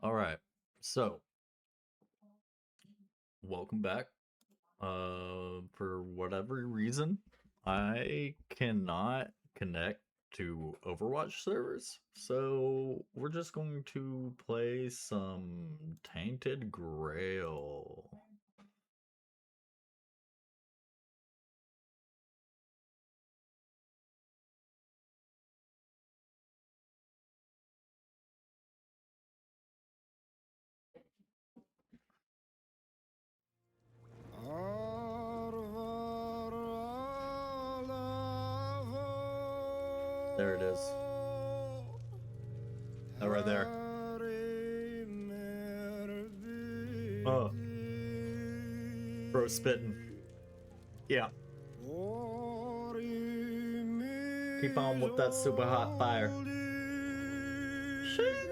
All right. So, welcome back. For whatever reason, I cannot connect to Overwatch servers. So, we're just going to play some Tainted Grail. There it is. Oh, right there. Oh, bro, spitting. Yeah. Keep on with that super hot fire. Sheesh.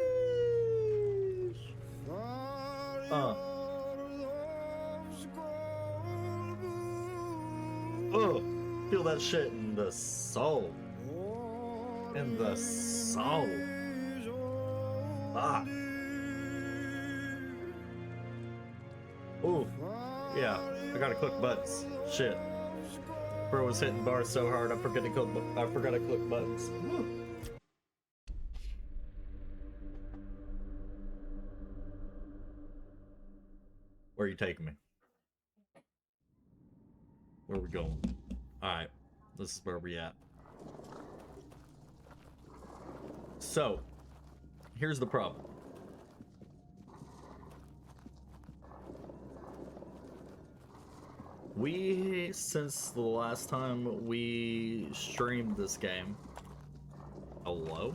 Oh, feel that shit in the soul. In the soul. Ah. Ooh. Yeah, I gotta click buttons. Shit. Bro was hitting bars so hard I forgot to click buttons. Woo. Where are you taking me? Where are we going? Alright. This is where we at. So, here's the problem. Since the last time we streamed this game. Hello?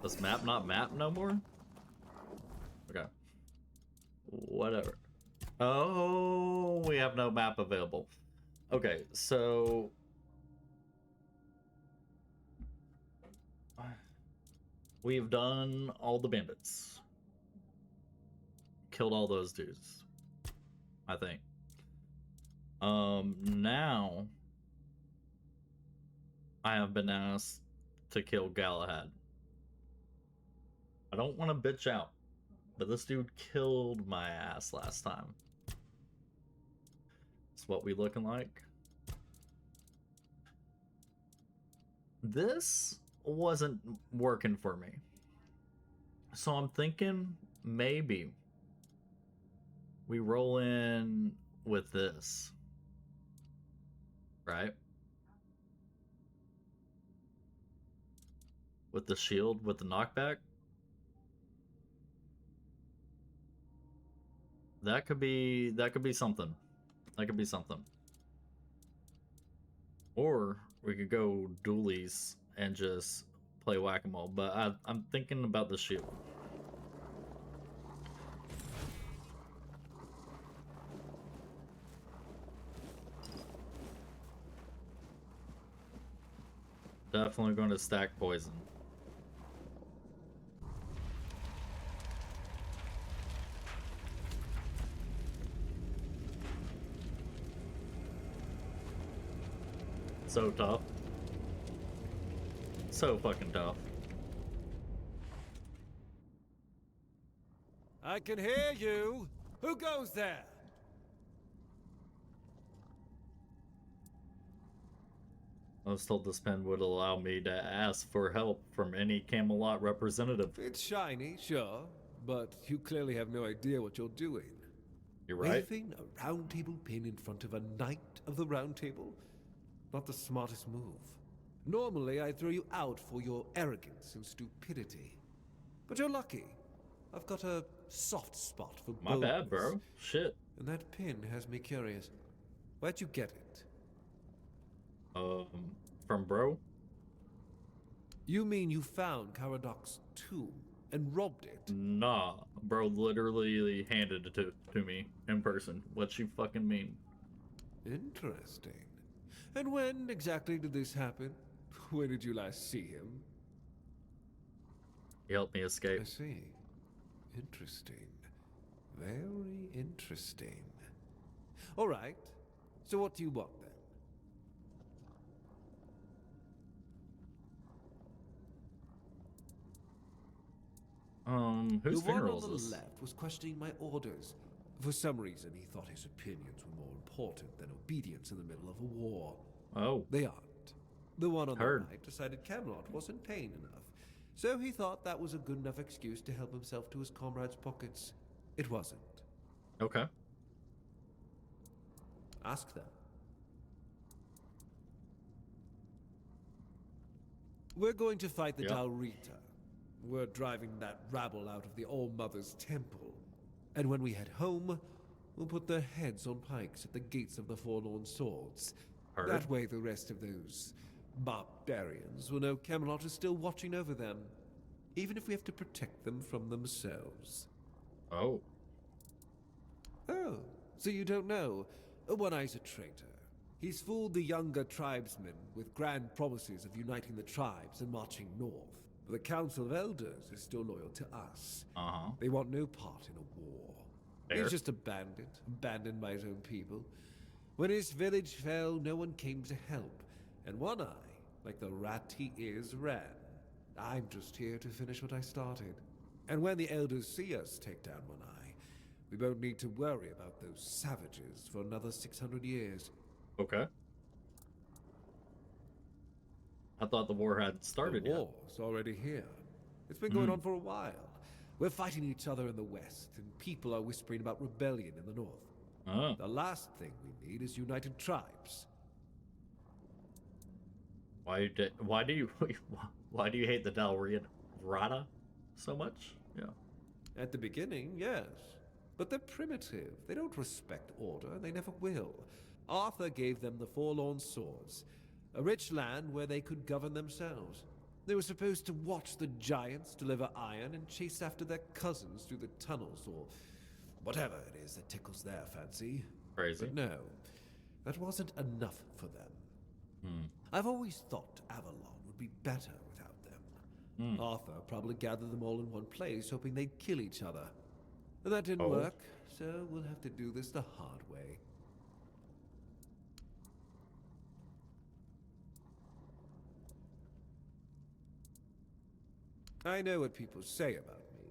Does map not map no more? Okay. Whatever. Oh, we have no map available. Okay, so we've done all the bandits. Killed all those dudes. I think. Now I have been asked to kill Galahad. I don't want to bitch out, but this dude killed my ass last time. That's what we looking like. This wasn't working for me. So I'm thinking maybe we roll in with this. Right? With the shield, with the knockback. That could be something. That could be something. Or we could go dualies and just play whack-a-mole, but I'm thinking about the shield. Definitely going to stack poison. So tough. So fucking tough. I can hear you! Who goes there? I was told this pen would allow me to ask for help from any Camelot representative. It's shiny, sure, but you clearly have no idea what you're doing. You're right. Waving a round table pin in front of a knight of the round table? Not the smartest move. Normally, I'd throw you out for your arrogance and stupidity. But you're lucky. I've got a soft spot for My boldness. bad, bro. Shit. And that pin has me curious. Where'd you get it? From bro? You mean you found Caradoc's tomb and robbed it? Nah, bro literally handed it to me in person. What you fucking mean? Interesting. And when exactly did this happen? Where did you last see him? He helped me escape. I see. Interesting. Very interesting. All right. So what do you want then? Whose The one funeral on the is this? left was questioning my orders. For some reason, he thought his opinions were more important than obedience in the middle of a war. Oh, They aren't. The one on Heard. the right decided Camelot wasn't paying enough, so he thought that was a good enough excuse to help himself to his comrades' pockets. It wasn't. okay. Ask them. We're going to fight the Yep. Dalrita. We're driving that rabble out of the All-Mother's temple. And when we head home, we'll put their heads on pikes at the gates of the Forlorn Swords. Heard. That way the rest of those barbarians will know Camelot is still watching over them, even if we have to protect them from themselves. Oh, Oh, so you don't know? One Eye's a traitor. He's fooled the younger tribesmen with grand promises of uniting the tribes and marching north. But the Council of Elders is still loyal to us. They want no part in a war. Fair. He's just a bandit, abandoned by his own people. When his village fell, no one came to help. And One Eye, like the rat he is, ran. I'm just here to finish what I started. And when the Elders see us take down One Eye, we won't need to worry about those savages for another 600 years. okay. I thought the war had started The yet. war's already here. It's been going on for a while. We're fighting each other in the west, and people are whispering about rebellion in the north. Oh, The last thing we need is united tribes. why do you why do you hate the Dalrita so much? Yeah. At the beginning, yes. But they're primitive. They don't respect order, and they never will. Arthur gave them the Forlorn Swords, a rich land where they could govern themselves. They were supposed to watch the giants deliver iron and chase after their cousins through the tunnels, or whatever it is that tickles their fancy. Crazy. But no, that wasn't enough for them. I've always thought Avalon would be better without them. Arthur probably gathered them all in one place, hoping they'd kill each other. But that didn't work, so we'll have to do this the hard way. I know what people say about me.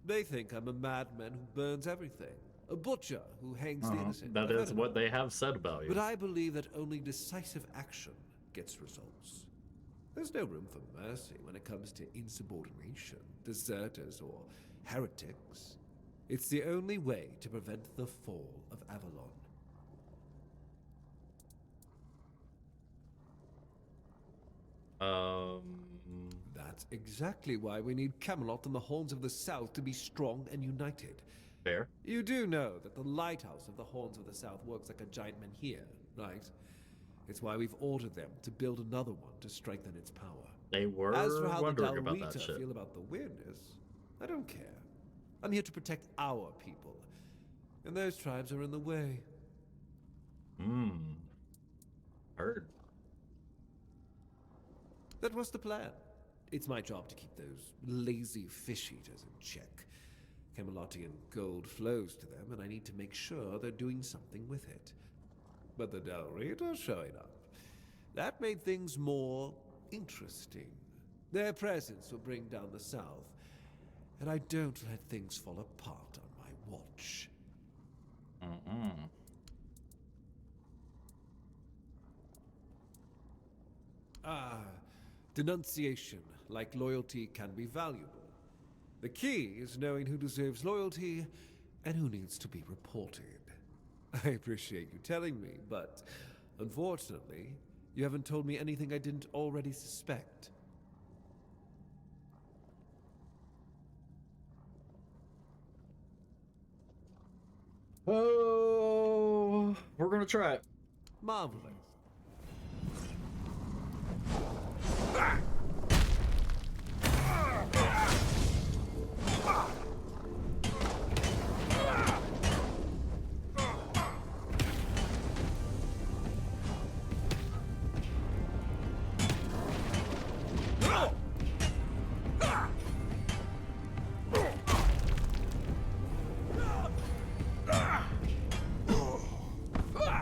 They think I'm a madman who burns everything, a butcher who hangs the innocent. That I've heard is it what all. they have said about you. But I believe that only decisive action gets results. There's no room for mercy when it comes to insubordination, deserters, or heretics. It's the only way to prevent the fall of Avalon. That's exactly why we need Camelot and the Horns of the South to be strong and united. Fair. You do know that the lighthouse of the Horns of the South works like a giant menhir, right? It's why we've ordered them to build another one to strengthen its power. They were As for how the wondering about that Dalrita shit. feel about the weirdness, I don't care. I'm here to protect our people, and those tribes are in the way. Heard. That was the plan. It's my job to keep those lazy fish eaters in check. Camelotian gold flows to them, and I need to make sure they're doing something with it. But the Dalrita showing up. That made things more interesting. Their presence will bring down the South, and I don't let things fall apart on my watch. Denunciation, like loyalty, can be valuable. The key is knowing who deserves loyalty and who needs to be reported. I appreciate you telling me, but unfortunately, you haven't told me anything I didn't already suspect. Oh, we're gonna try it. Marvelous.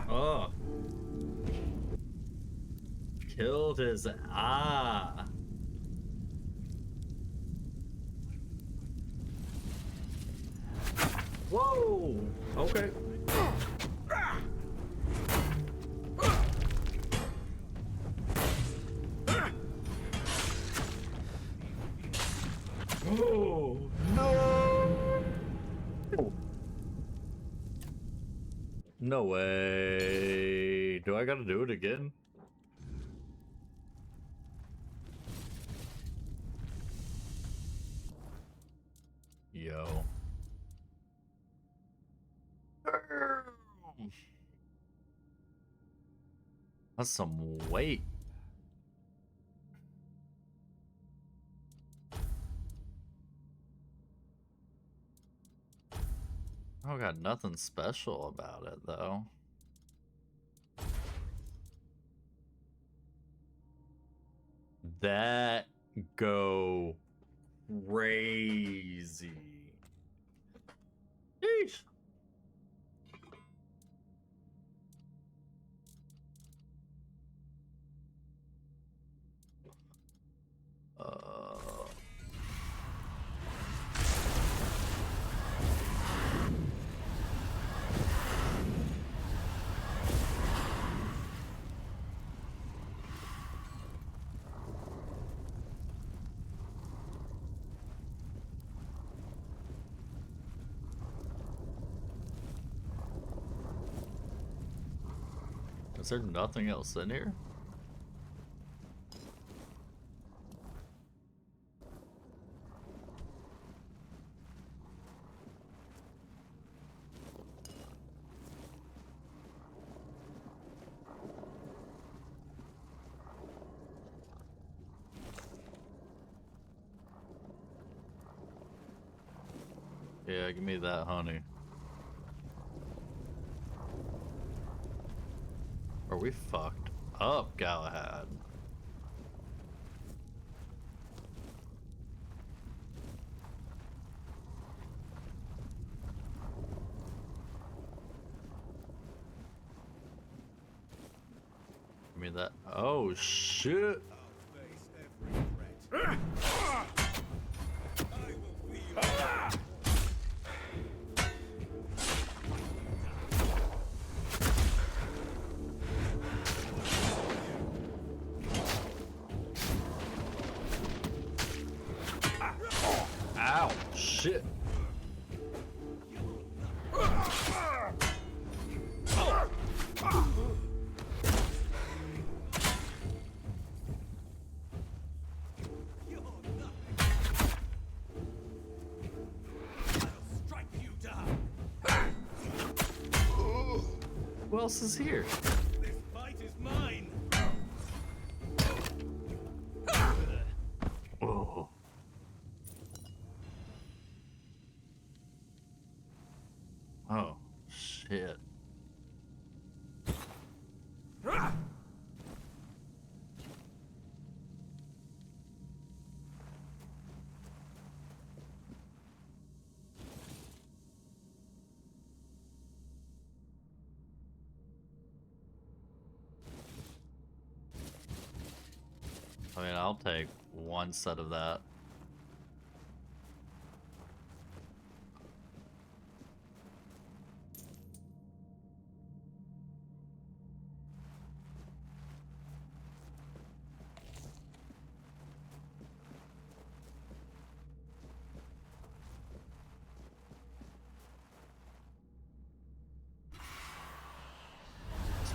Oh. Killed his Whoa! Okay. Oh no! No way. Do I gotta do it again? Yo. That's some weight. I got nothing special about it though. That go crazy. Yeesh. Is there nothing else in here? Yeah, give me that honey. Are we fucked up, Galahad? Give me that. Oh shit! Ow! Shit! Who else is here? This fight is mine. Oh. Oh, shit. I mean, I'll take one set of that.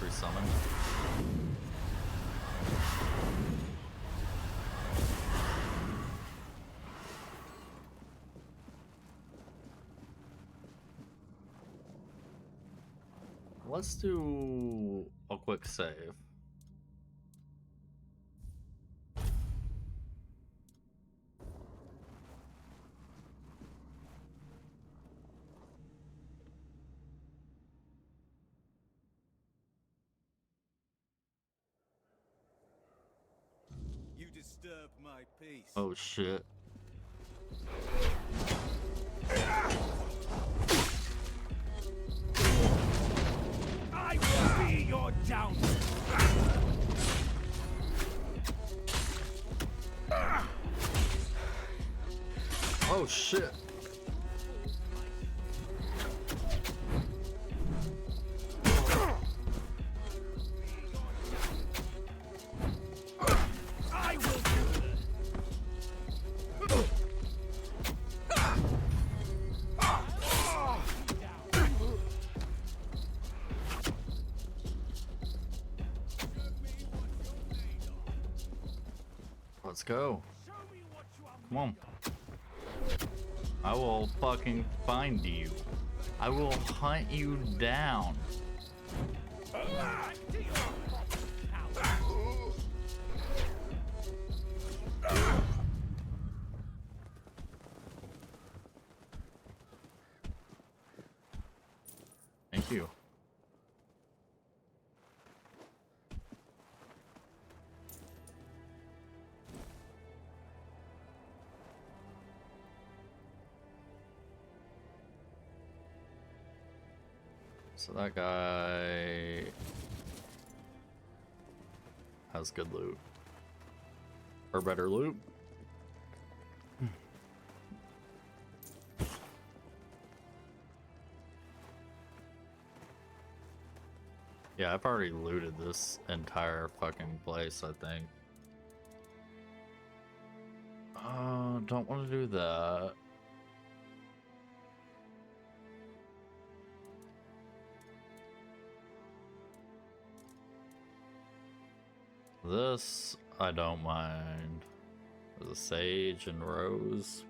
Let's resummon. Let's do a quick save. You disturbed my peace. Oh shit. I will be your downfall. Oh shit. Let's go. Show me what you are Come on. made of. I will fucking find you. I will hunt you down. Back to your coward. Thank you. So that guy has good loot. Or better loot. Yeah, I've already looted this entire fucking place, I think. Don't want to do that. This, I don't mind. There's a sage and rose.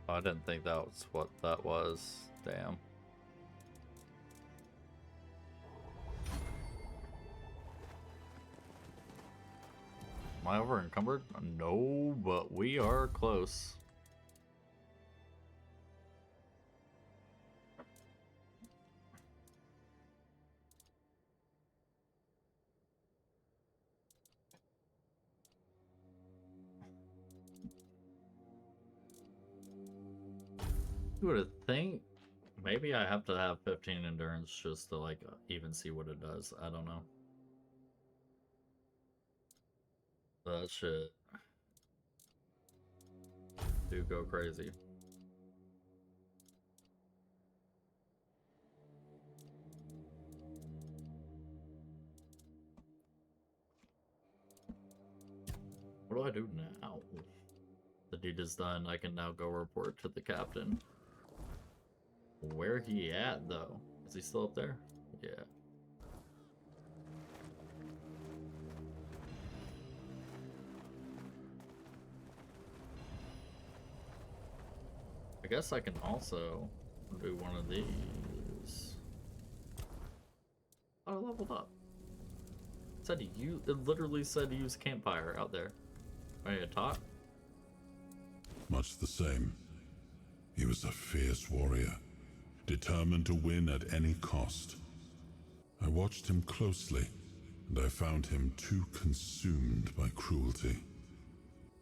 I didn't think that was what that was. Damn. Am I over encumbered? No, but we are close. You would think maybe I have to have 15 endurance just to like even see what it does. I don't know. That shit do go crazy. What do I do now? The deed is done. I can now go report to the captain. Where he at though? Is he still up there? Yeah. I guess I can also do one of these. Oh, I leveled up. It said it literally said to use campfire out there. Ready to talk? Much the same. He was a fierce warrior, determined to win at any cost. I watched him closely, and I found him too consumed by cruelty.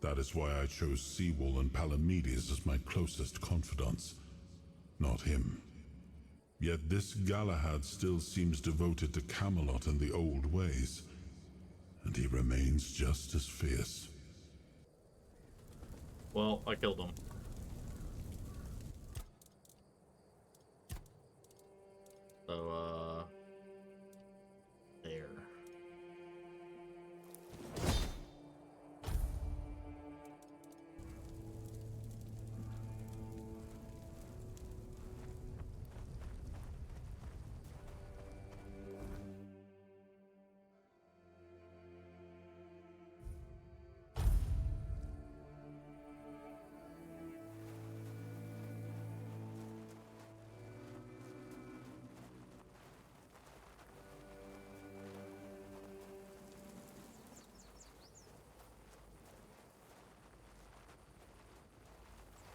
That is why I chose Seawall and Palamedes as my closest confidants, not him. Yet this Galahad still seems devoted to Camelot and the old ways, and he remains just as fierce. Well, I killed him. So, there.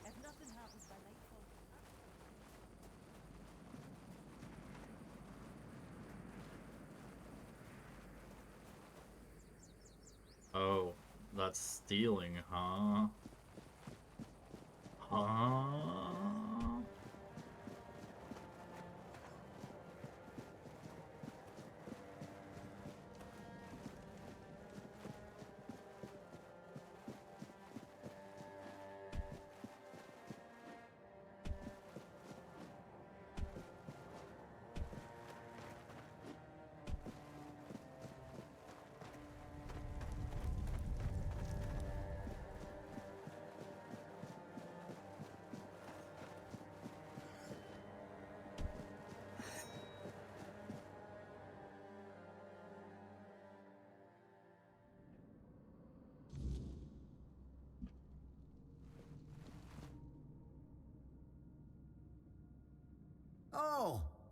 If nothing happens by nightfall. Oh, that's stealing, huh? Huh?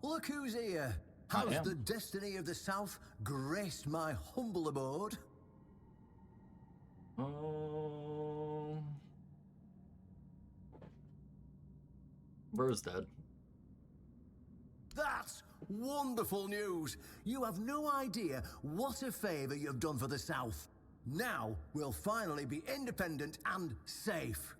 Look who's here. I How's am. the destiny of the South graced my humble abode? Oh. Burr's dead. That's wonderful news. You have no idea what a favor you've done for the South. Now we'll finally be independent and safe.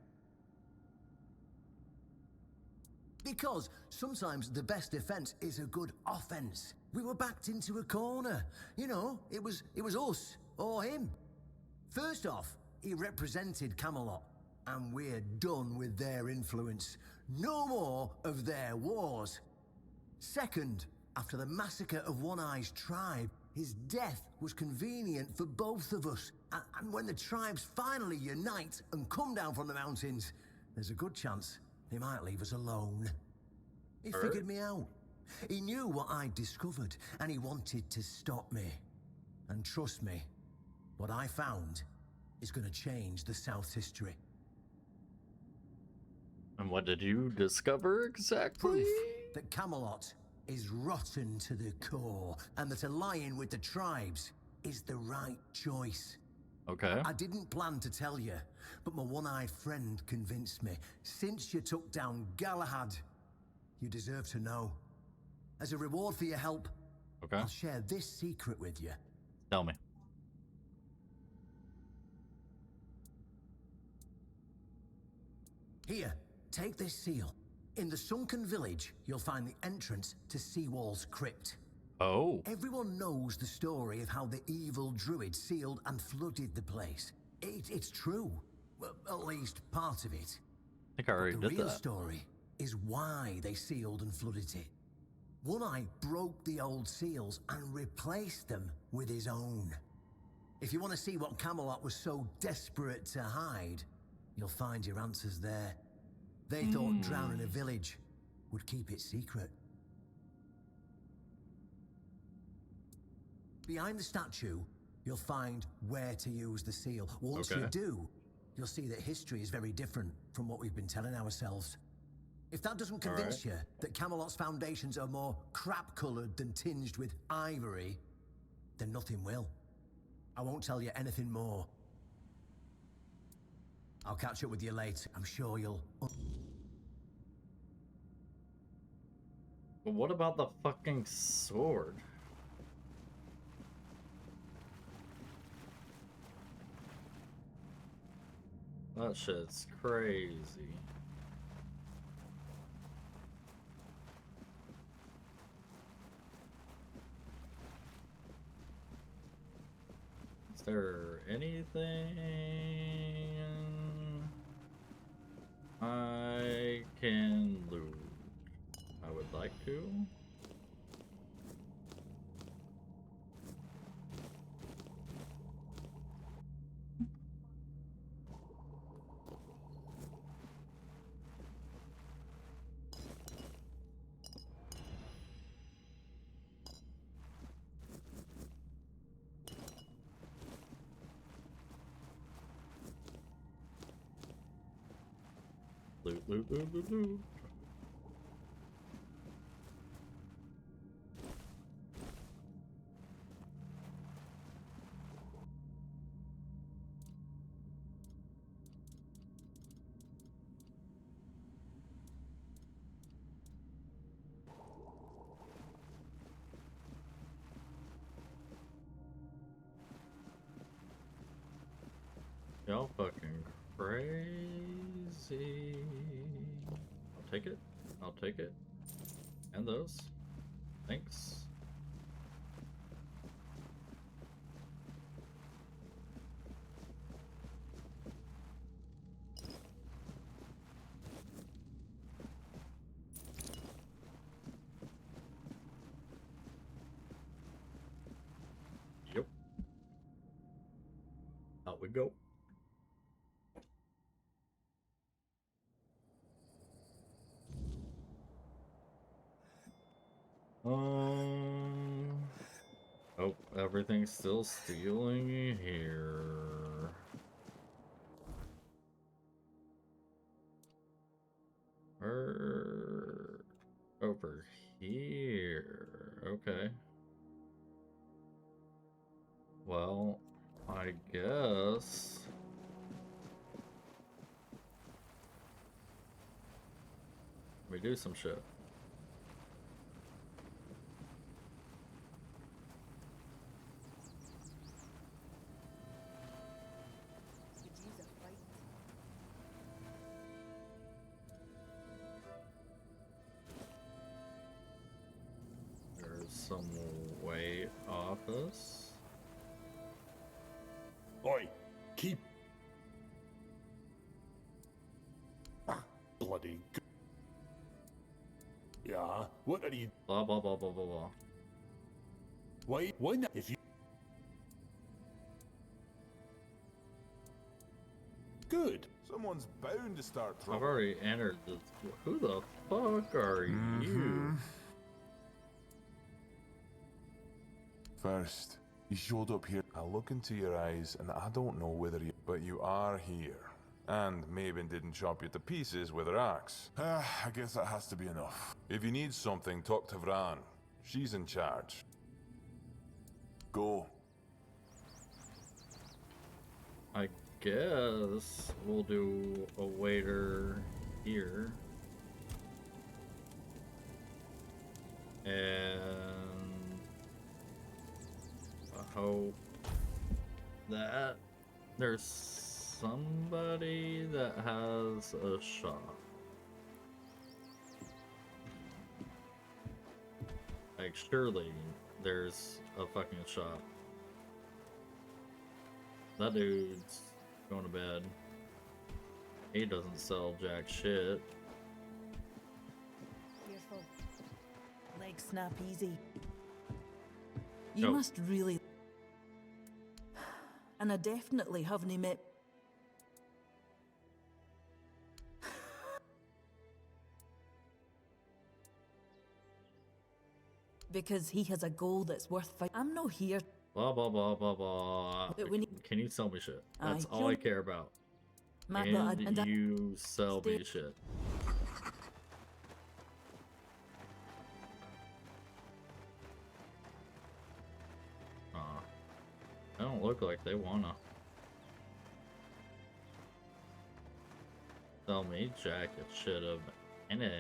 Because sometimes the best defense is a good offense. We were backed into a corner. You know, it was us or him. First off, he represented Camelot, and we're done with their influence. No more of their wars. Second, after the massacre of One Eye's tribe, his death was convenient for both of us. And when the tribes finally unite and come down from the mountains, there's a good chance he might leave us alone. He figured me out. He knew what I'd discovered, and he wanted to stop me. And trust me, what I found is going to change the South's history. And what did you discover exactly? Proof that Camelot is rotten to the core, and that allying with the tribes is the right choice. Okay. I didn't plan to tell you, but my one-eyed friend convinced me. Since you took down Galahad, you deserve to know. As a reward for your help, Okay. I'll share this secret with you. Tell me. Here, take this seal. In the sunken village, you'll find the entrance to Seawall's crypt. Oh. Everyone knows the story of how the evil druid sealed and flooded the place. It's true. Well, at least part of it. I think I already The did real that. story is why they sealed and flooded it. One Eye broke the old seals and replaced them with his own. If you want to see what Camelot was so desperate to hide, you'll find your answers there. They thought drowning a village would keep it secret. Behind the statue, you'll find where to use the seal. Once you Okay. do, you'll see that history is very different from what we've been telling ourselves. If that doesn't convince you that Camelot's foundations are more crap-colored than tinged with ivory, then nothing will. I won't tell you anything more. I'll catch up with you later. I'm sure you'll... But what about the fucking sword? That shit's crazy. Is there anything I can loot? I would like to. Loot, loot, loot, loot, loot. Y'all fucking crazy. I'll take it. I'll take it. And those. Thanks. Yep. Out we go. Oh, everything's still stealing here. Over here. Okay. Well, I guess we do some shit. Could use a fight. There's some way off this. Oi, keep. Bloody. Yeah, what are you? Blah blah blah blah blah blah. Why not? If you. Good. Someone's bound to start I've trouble. already entered the. Who the fuck are you? First, you showed up here. I look into your eyes, and I don't know whether you, but you are here. And Maven didn't chop you to pieces with her axe. I guess that has to be enough. If you need something, talk to Vran. She's in charge. Go. I guess we'll do a waiter here. And I hope that there's somebody that has a shop. Like, surely there's a fucking shop. That dude's going to bed. He doesn't sell jack shit. Careful. Legs snap easy. You No. must really. And I definitely haven't met. Because he has a goal that's worth fighting. I'm no here. Blah blah blah blah blah. But we need- Can you sell me shit? That's Aye, all I you'll- care about. Matt, And you sell me Stay- shit. They don't look like they wanna sell me jacket shit of anything.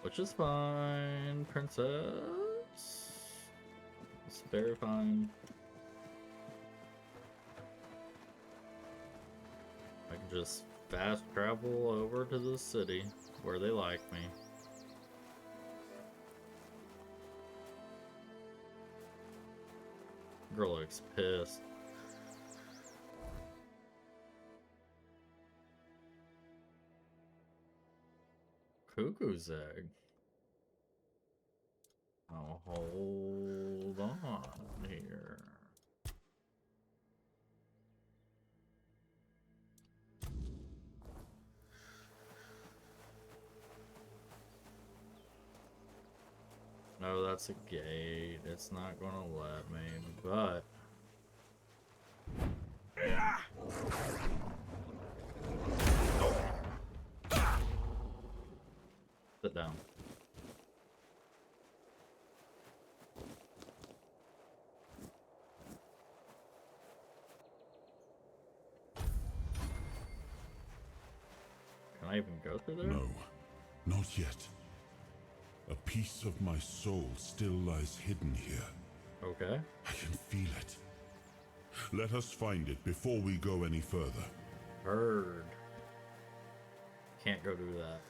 Which is fine, princess. It's very fine. I can just fast travel over to the city where they like me. Girl looks pissed. Cuckoo's egg. Oh, hold on here. No, that's a gate. It's not gonna let me, but... Sit down. Can I even go through there? No, not yet. A piece of my soul still lies hidden here. Okay. I can feel it. Let us find it before we go any further. Heard. Can't go do that.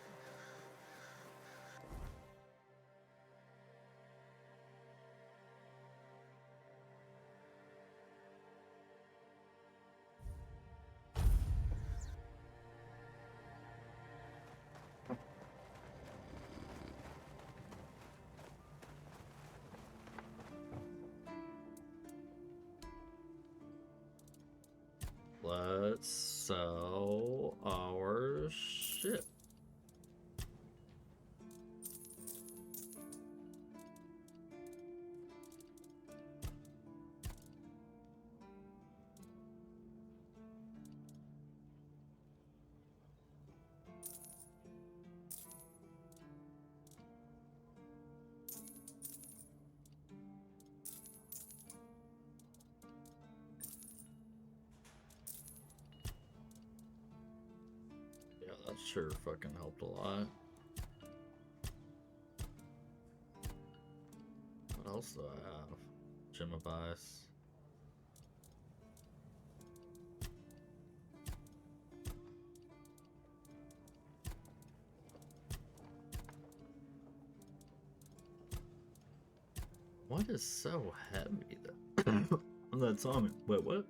Let's sell our shit. That sure fucking helped a lot. What else do I have? Gem of Ice. What is so heavy though? On that song. Wait, what?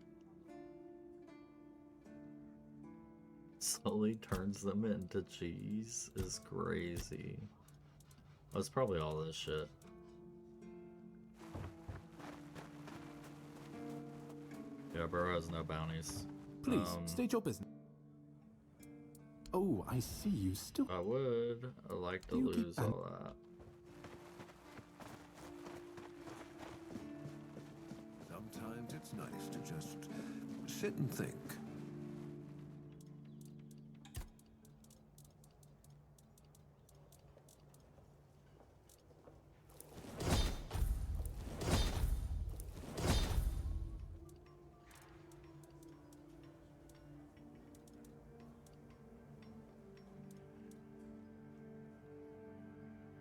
Slowly turns them into cheese is crazy. That's probably all this shit. Yeah, bro has no bounties. Please, state your business. Oh, I see you still. I would. I like to You keep lose all that. Sometimes it's nice to just sit and think.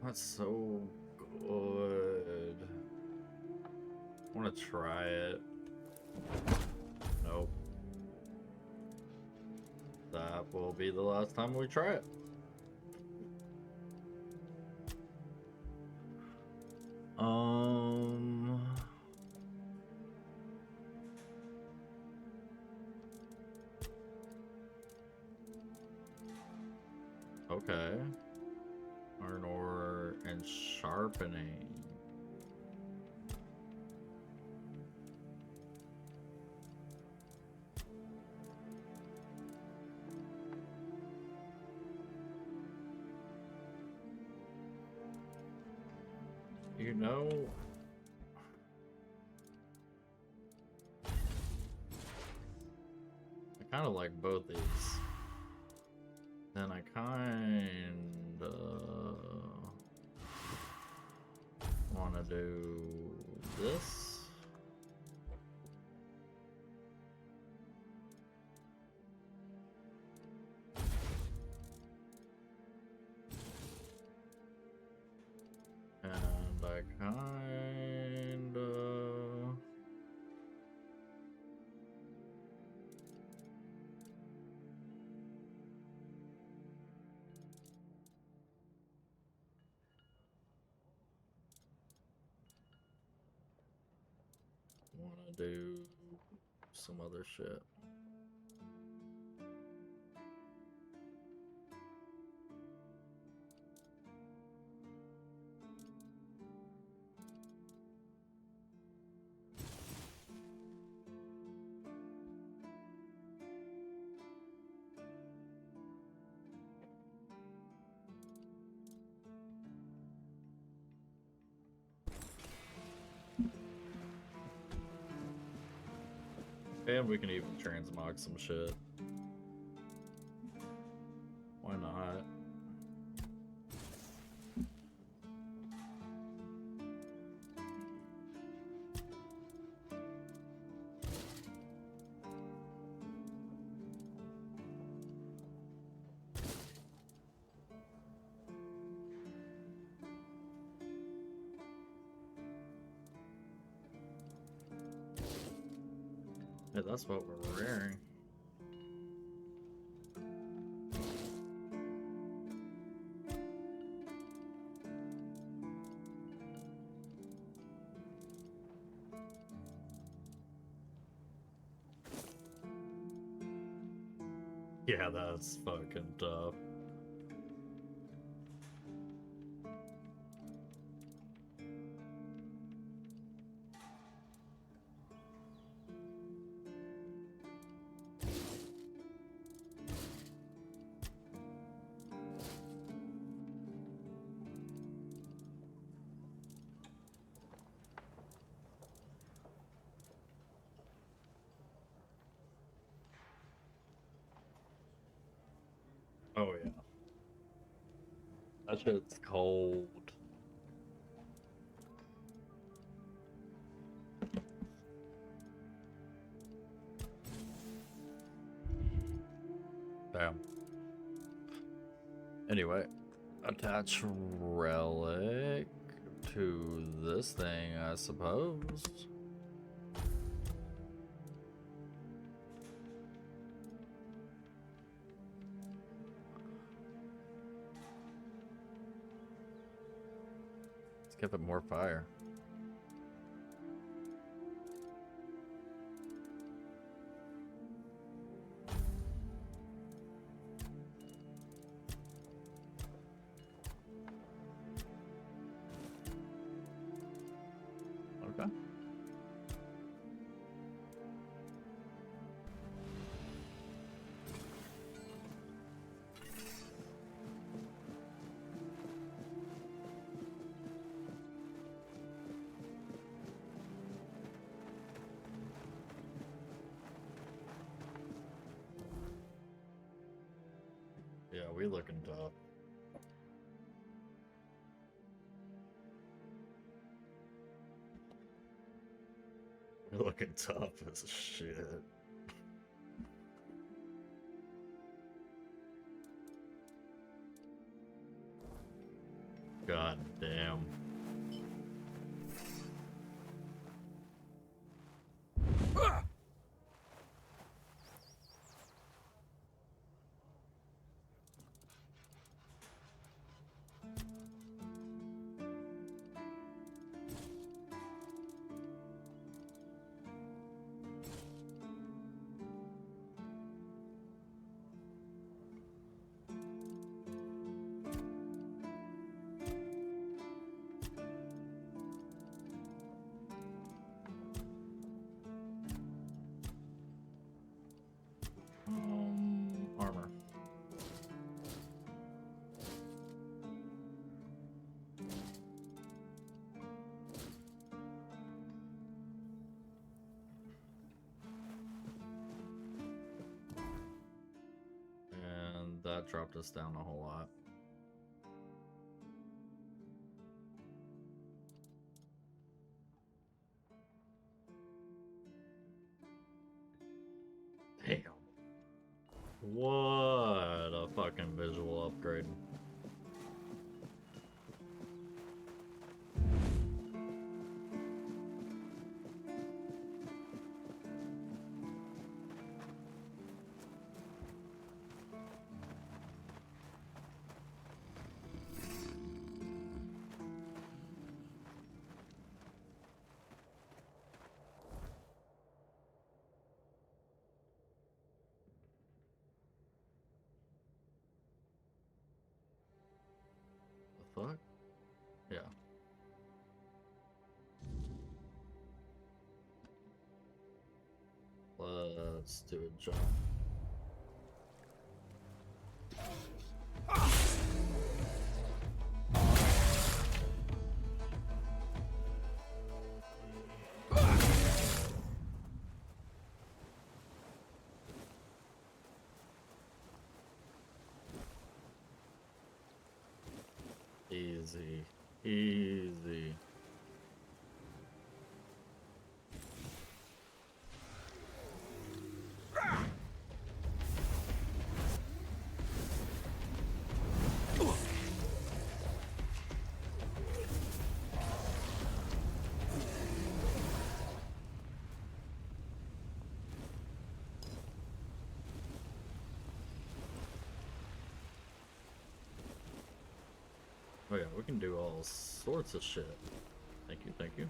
That's so good. I want to try it. Nope. That will be the last time we try it. Okay. Iron ore and sharpening. You know, I kind of like both these. Then I kind of want to do this. And I kind of want to do some other shit. And we can even transmog some shit. Why not? Yeah, that's what we're wearing. Yeah, that's fucking tough. Oh yeah. That shit's cold. Damn. Anyway, attach relic to this thing, I suppose. Let's give it more fire. Okay. Yeah, we looking tough. We're looking tough as shit. God damn. Armor. And that dropped us down a whole lot. Damn. What a fucking visual upgrade. The fuck? Yeah. Let's do a jump. Easy. Easy. Oh yeah, we can do all sorts of shit. Thank you, thank you.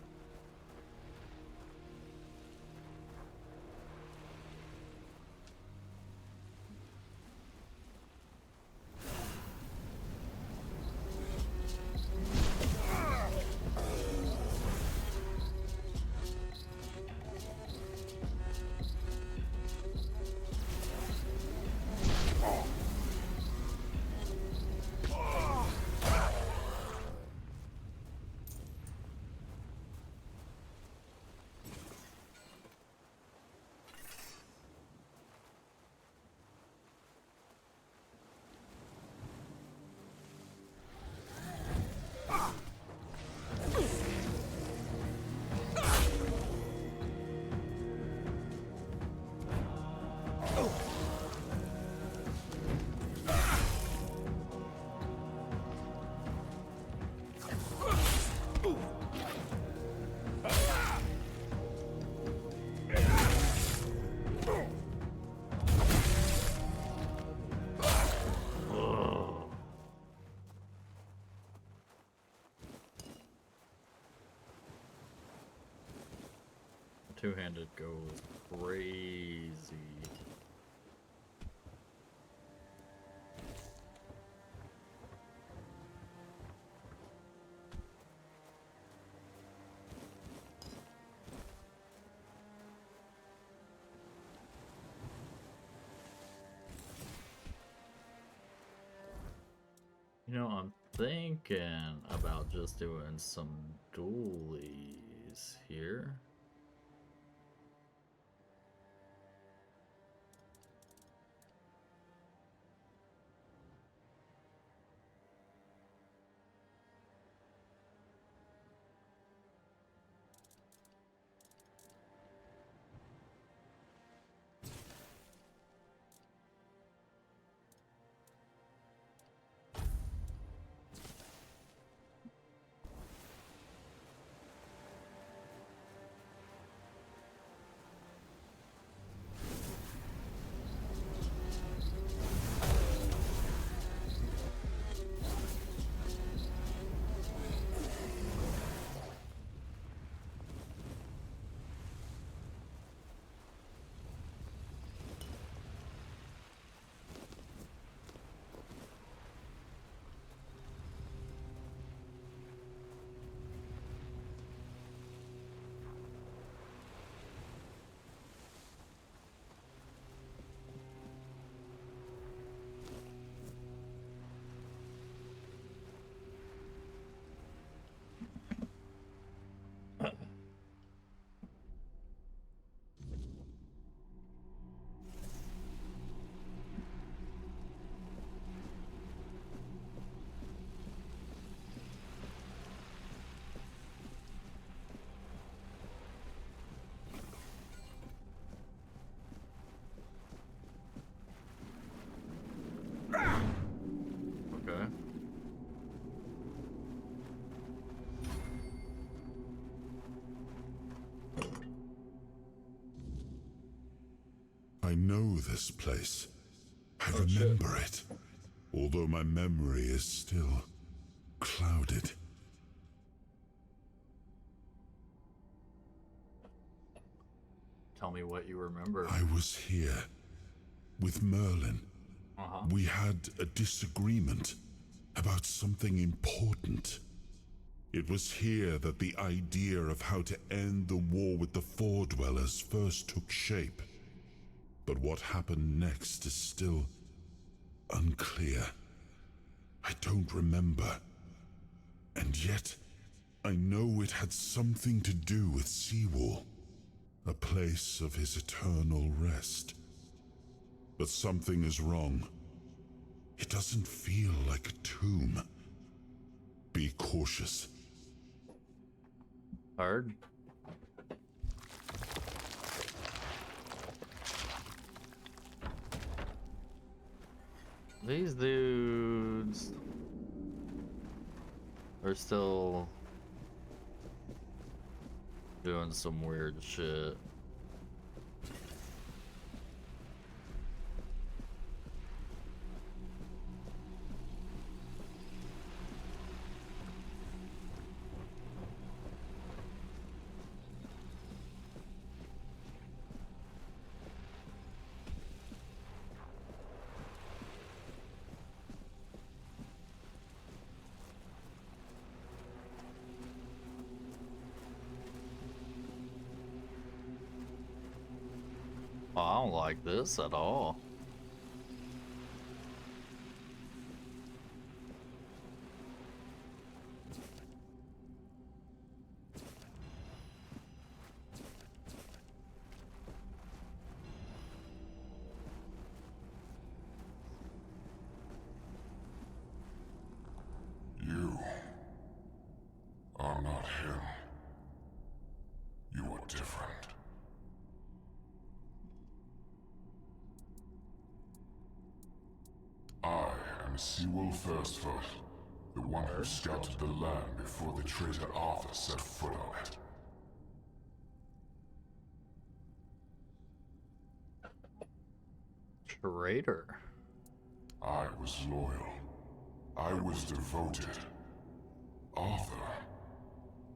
two-handed goes crazy. You know, I'm thinking about just doing some dualies here. Okay. I know this place. I Oh, remember it. Although my memory is still clouded. Tell me what you remember. I was here with Merlin. We had a disagreement about something important. It was here that the idea of how to end the war with the Four Dwellers first took shape. But what happened next is still unclear. I don't remember. And yet, I know it had something to do with Seawall, a place of his eternal rest. But something is wrong. It doesn't feel like a tomb. Be cautious. Hard. These dudes are still doing some weird shit. Oh, I don't like this at all. You are not him. You are different. I am Seawall Firstfoot, the one who scouted the land before the traitor Arthur set foot on it. Traitor. I was loyal. I was devoted. Arthur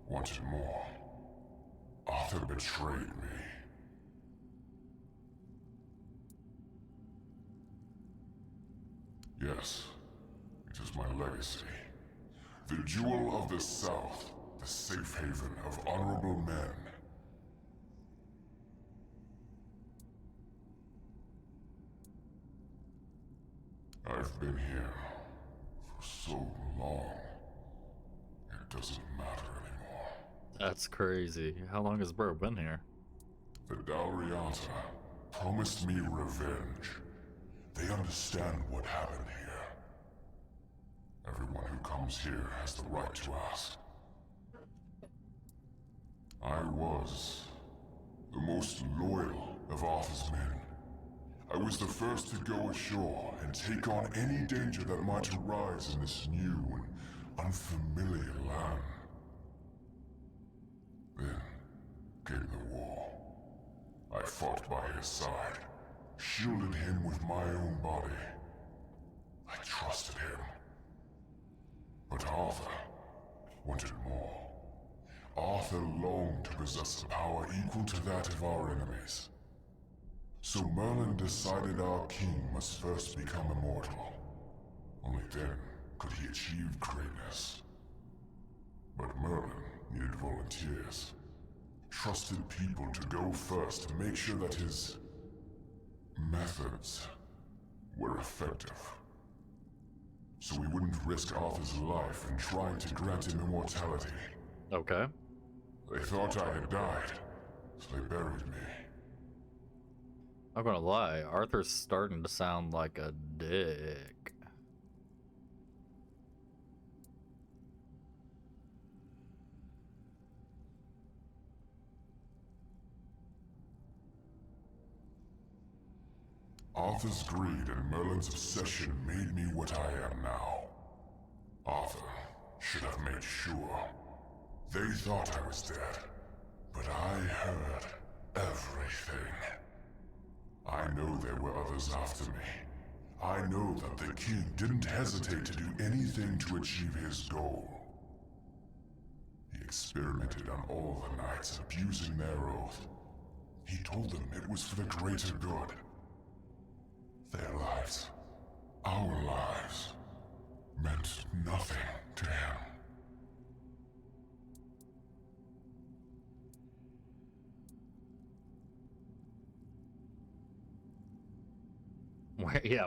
wanted more. Arthur betrayed me. Yes, it is my legacy. The jewel of the South, the safe haven of honorable men. I've been here for so long, it doesn't matter anymore. That's crazy. How long has Burr been here? The Dalriata promised me revenge. They understand what happened here. Everyone who comes here has the right to ask. I was the most loyal of Arthur's men. I was the first to go ashore and take on any danger that might arise in this new and unfamiliar land. Then came the war. I fought by his side, shielded him with my own body. I trusted him. But Arthur wanted more. Arthur longed to possess a power equal to that of our enemies. So Merlin decided our king must first become immortal. Only then could he achieve greatness. But Merlin needed volunteers. Trusted people to go first to make sure that his methods were effective. So we wouldn't risk Arthur's life in trying to grant him immortality. Okay. They thought I had died, so they buried me. I'm gonna lie, Arthur's starting to sound like a dick. Arthur's greed and Merlin's obsession made me what I am now. Arthur should have made sure. They thought I was dead, but I heard everything. I know there were others after me. I know that the king didn't hesitate to do anything to achieve his goal. He experimented on all the knights, abusing their oath. He told them it was for the greater good. Their lives, our lives, meant nothing to him.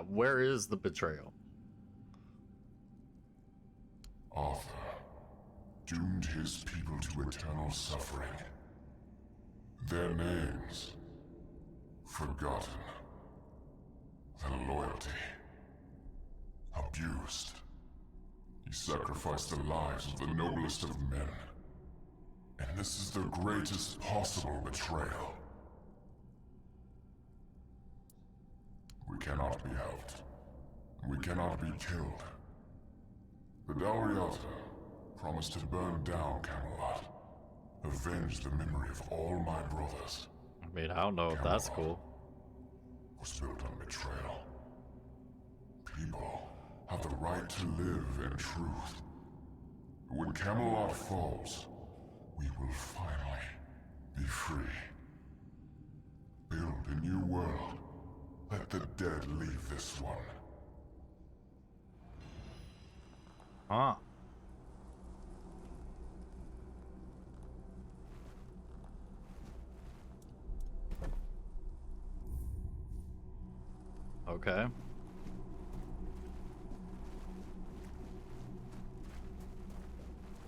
Where is the betrayal? Arthur doomed his people to eternal suffering. Their names forgotten. Their loyalty abused. He sacrificed the lives of the noblest of men. And this is the greatest possible betrayal. We cannot be helped. We cannot be killed. The Dalriata promised to burn down Camelot. Avenge the memory of all my brothers. I mean, I don't know if that's cool. Was built on betrayal. People have the right to live in truth. But when Camelot falls, we will finally be free. Build a new world. Let the dead leave this one. Huh. Okay.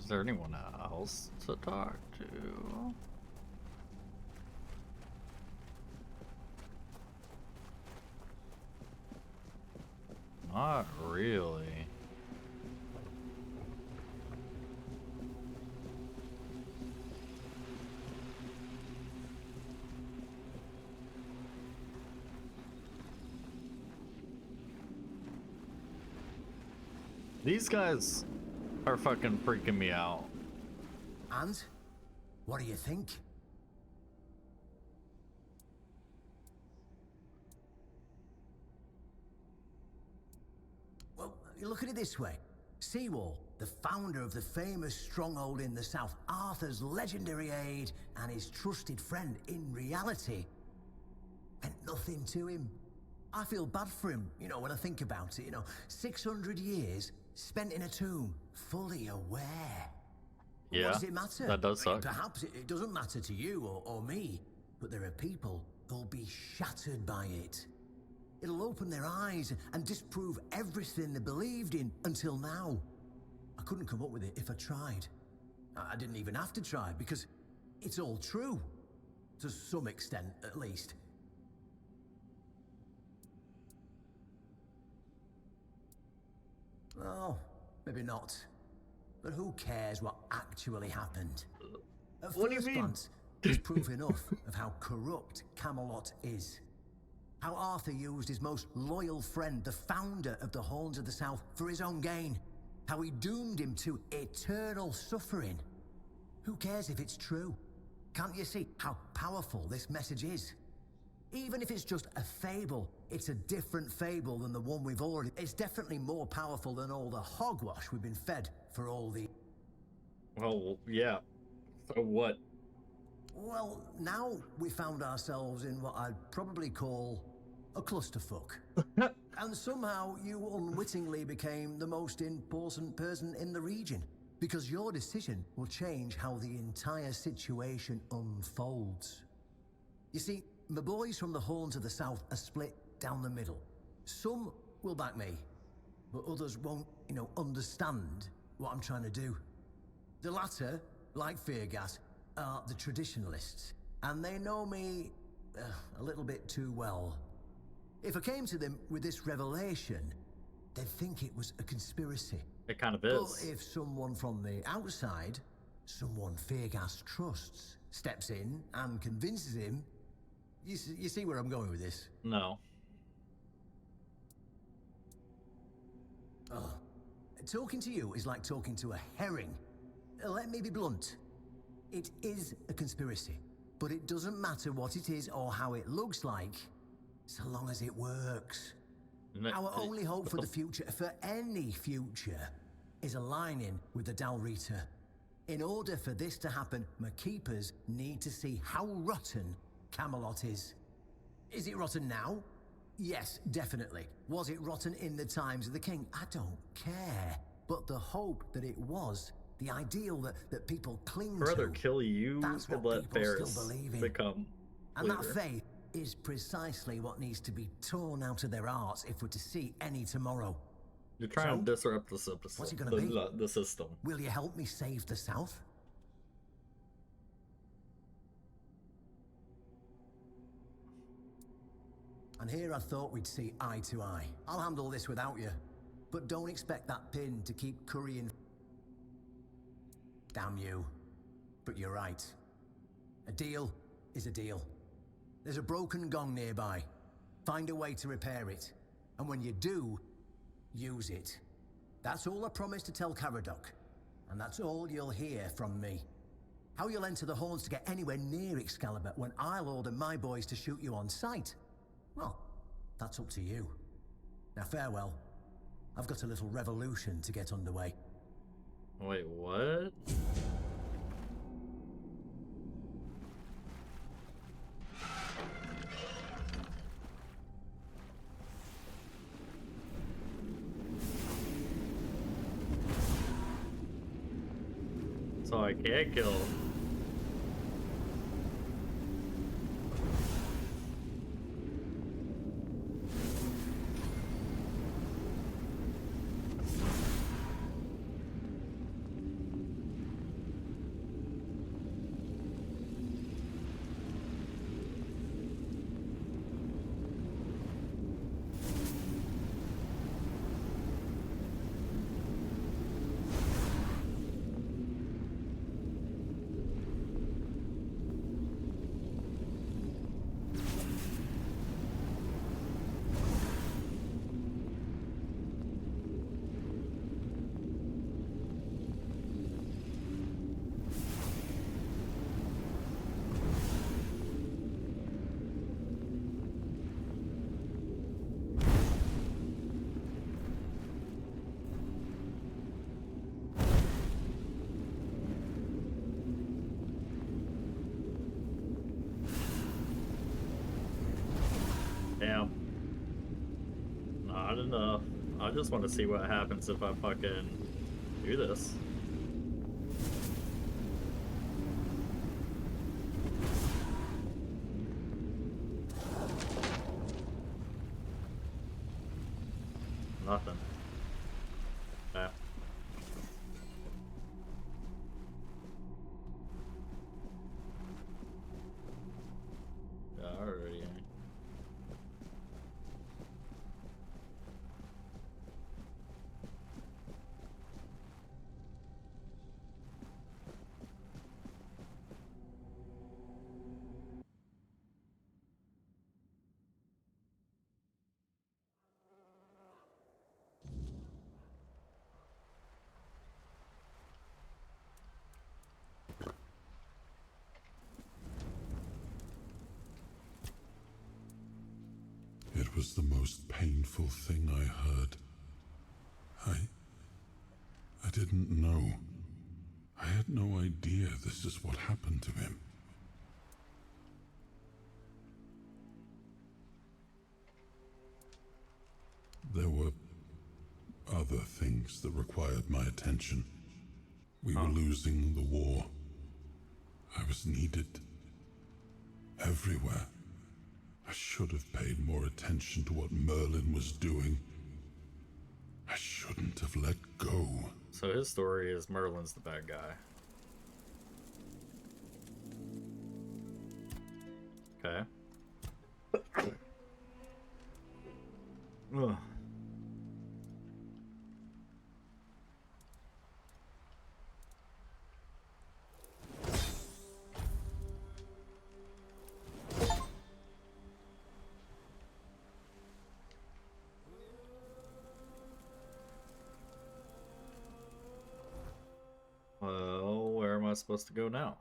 Is there anyone else to talk to? Not really. These guys are fucking freaking me out. And? What do you think? Well, you look at it this way. Seawall, the founder of the famous stronghold in the south, Arthur's legendary aide, and his trusted friend in reality, meant nothing to him. I feel bad for him, when I think about it, 600 years spent in a tomb, fully aware. Yeah, What does it matter? that does suck. Perhaps it doesn't matter to you or me, but there are people who'll be shattered by it. It'll open their eyes and disprove everything they believed in until now. I couldn't come up with it if I tried. I didn't even have to try because it's all true. To some extent, at least. Oh, maybe not. But who cares what actually happened? At What do you first mean? glance, it's proof enough of how corrupt Camelot is. How Arthur used his most loyal friend, the founder of the Horns of the South, for his own gain. How he doomed him to eternal suffering. Who cares if it's true? Can't you see how powerful this message is? Even if it's just a fable, it's a different fable than the one we've already... It's definitely more powerful than all the hogwash we've been fed for all the... Well, yeah. So what? Well, now we found ourselves in what I'd probably call a clusterfuck. And somehow you unwittingly became the most important person in the region. Because your decision will change how the entire situation unfolds. You see, my boys from the Horns of the South are split down the middle. Some will back me, but others won't, understand what I'm trying to do. The latter, like Feargas, are the traditionalists, and they know me a little bit too well. If I came to them with this revelation, they'd think it was a conspiracy. It kind of But is. if someone from the outside, someone Feargas trusts, steps in and convinces him, you see where I'm going with this? No. Oh, talking to you is like talking to a herring. Let me be blunt. It is a conspiracy, but it doesn't matter what it is or how it looks like, so long as it works. Our only hope for the future, for any future, is aligning with the Dalrita. In order for this to happen, my keepers need to see how rotten Camelot is. Is it rotten now? Yes, definitely. Was it rotten in the times of the king? I don't care. But the hope that it was, the ideal that people cling I'd rather to, kill you that's and what let people Ferris still believe in. become And that leader. faith is precisely what needs to be torn out of their hearts if we're to see any tomorrow. You're trying to disrupt the system. What's it gonna be? The system. Will you help me save the South? And here I thought we'd see eye to eye. I'll handle this without you. But don't expect that pin to keep currying. Damn you. But you're right. A deal is a deal. There's a broken gong nearby. Find a way to repair it. And when you do, use it. That's all I promised to tell Caradoc. And that's all you'll hear from me. How you'll enter the Horns to get anywhere near Excalibur when I'll order my boys to shoot you on sight? Well, that's up to you. Now farewell. I've got a little revolution to get underway. Wait, what? So I can't kill him. enough. I just want to see what happens if I fucking do this. Nothing. Yeah. Yeah, already. It was the most painful thing I heard. I didn't know. I had no idea this is what happened to him. There were other things that required my attention. We were losing the war. I was needed everywhere. I should have paid more attention to what Merlin was doing. I shouldn't have let go. So his story is Merlin's the bad guy. Okay. Ugh. Well, where am I supposed to go now?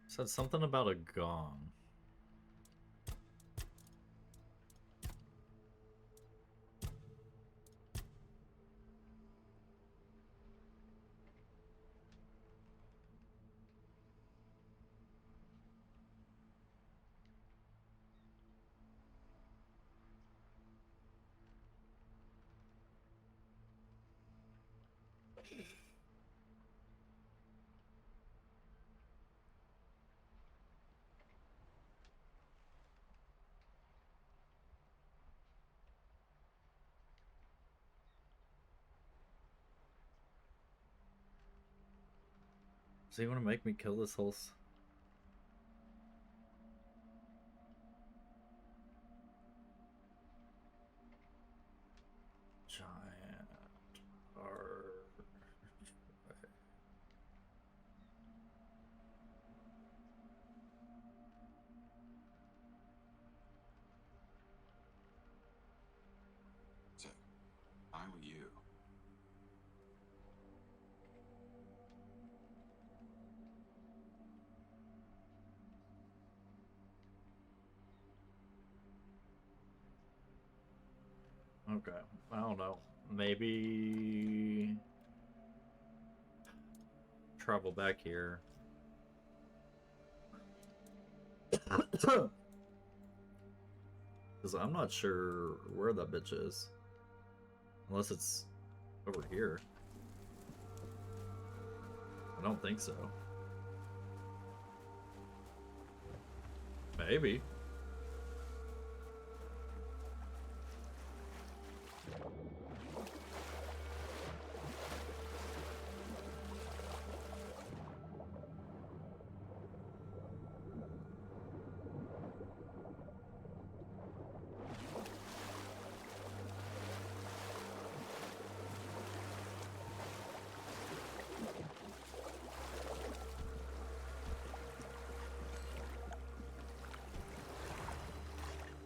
Said something about a gong. Does he want to make me kill this whole giant arch? So, if I were you, Okay, I don't know. Maybe travel back here. Because I'm not sure where that bitch is. Unless it's over here. I don't think so. Maybe.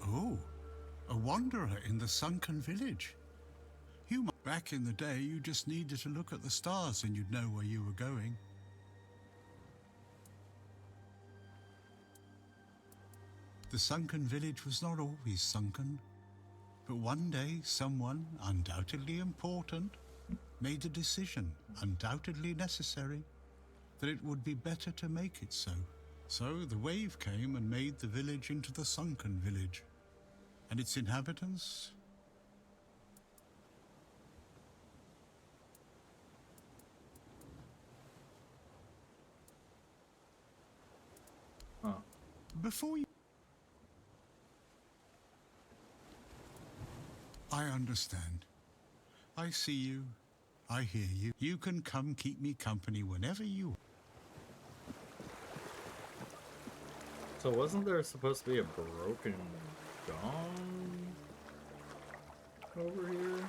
Oh, a wanderer in the sunken village. Back in the day, you just needed to look at the stars and you'd know where you were going. The sunken village was not always sunken. But one day, someone, undoubtedly important, made a decision, undoubtedly necessary, that it would be better to make it so. So the wave came and made the village into the sunken village. And its inhabitants? Huh. Before you... I understand. I see you. I hear you. You can come keep me company whenever you... So wasn't there supposed to be a broken gong over here?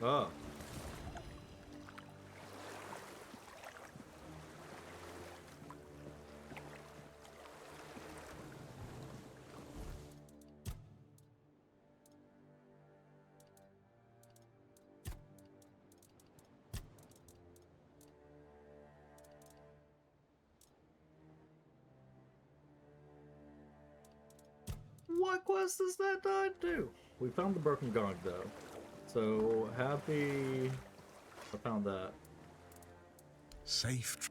Oh. What quest does that guy do? We found the broken gong though. So happy I found that. Safe.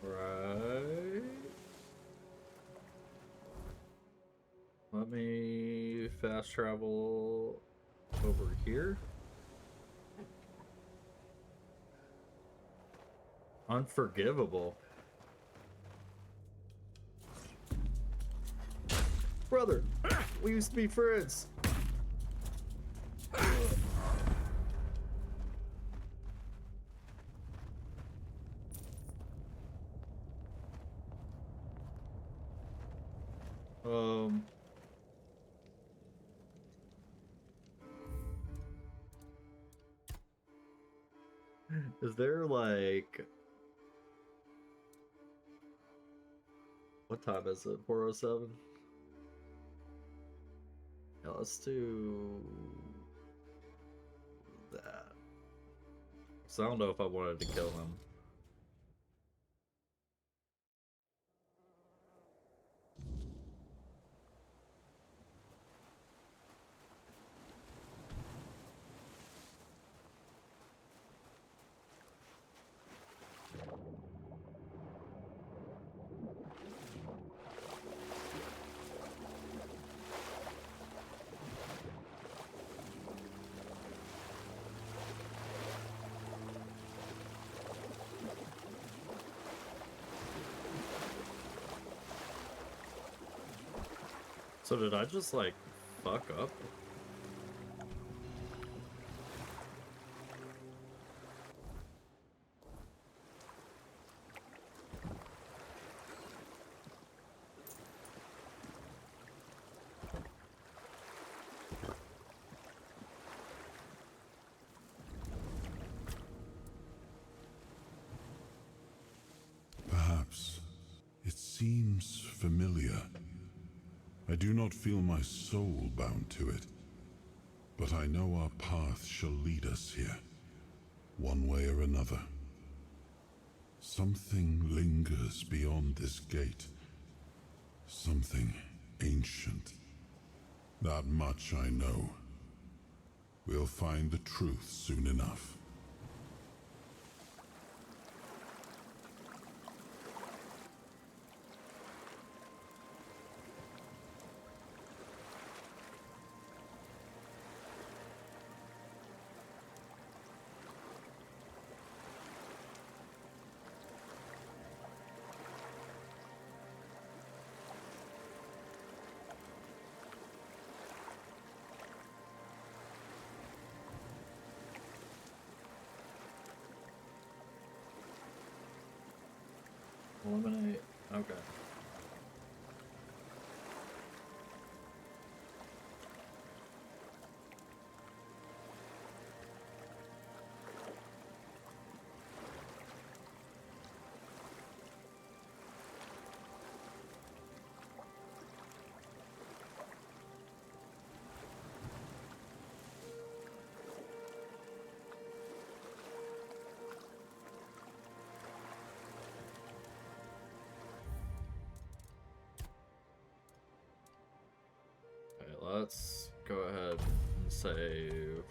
Right. Let me fast travel over here. Unforgivable. Brother, we used to be friends. Is there like... What time is it? 4:07? Yeah, let's do that. So I don't know if I wanted to kill him. So did I just like fuck up? Perhaps. It seems familiar. I do not feel my soul bound to it, but I know our path shall lead us here, one way or another. Something lingers beyond this gate, something ancient. That much I know. We'll find the truth soon enough. Eliminate. Okay. let's go ahead and save.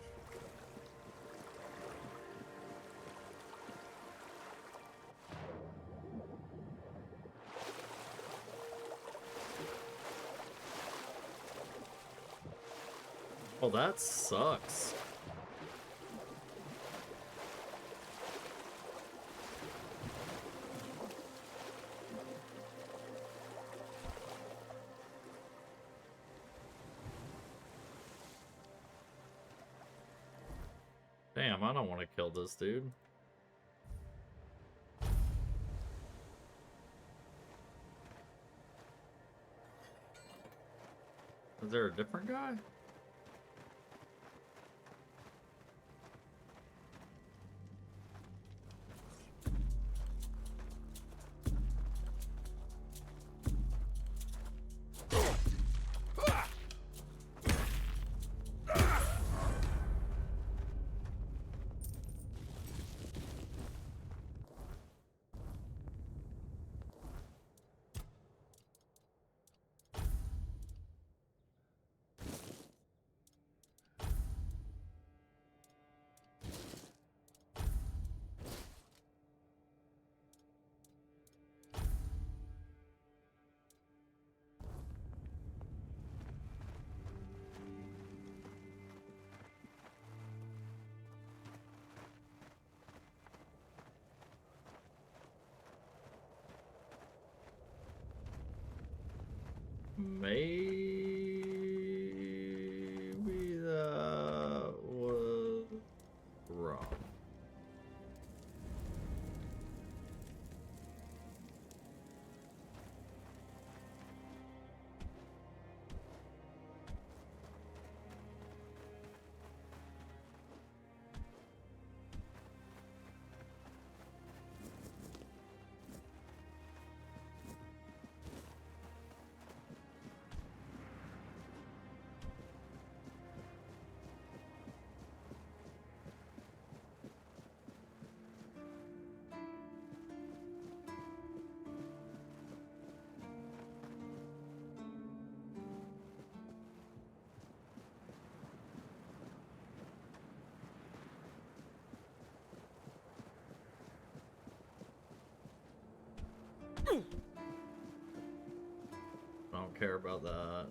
Oh, that sucks. Damn, I don't want to kill this dude. Is there a different guy? Maybe that was wrong. I don't care about that.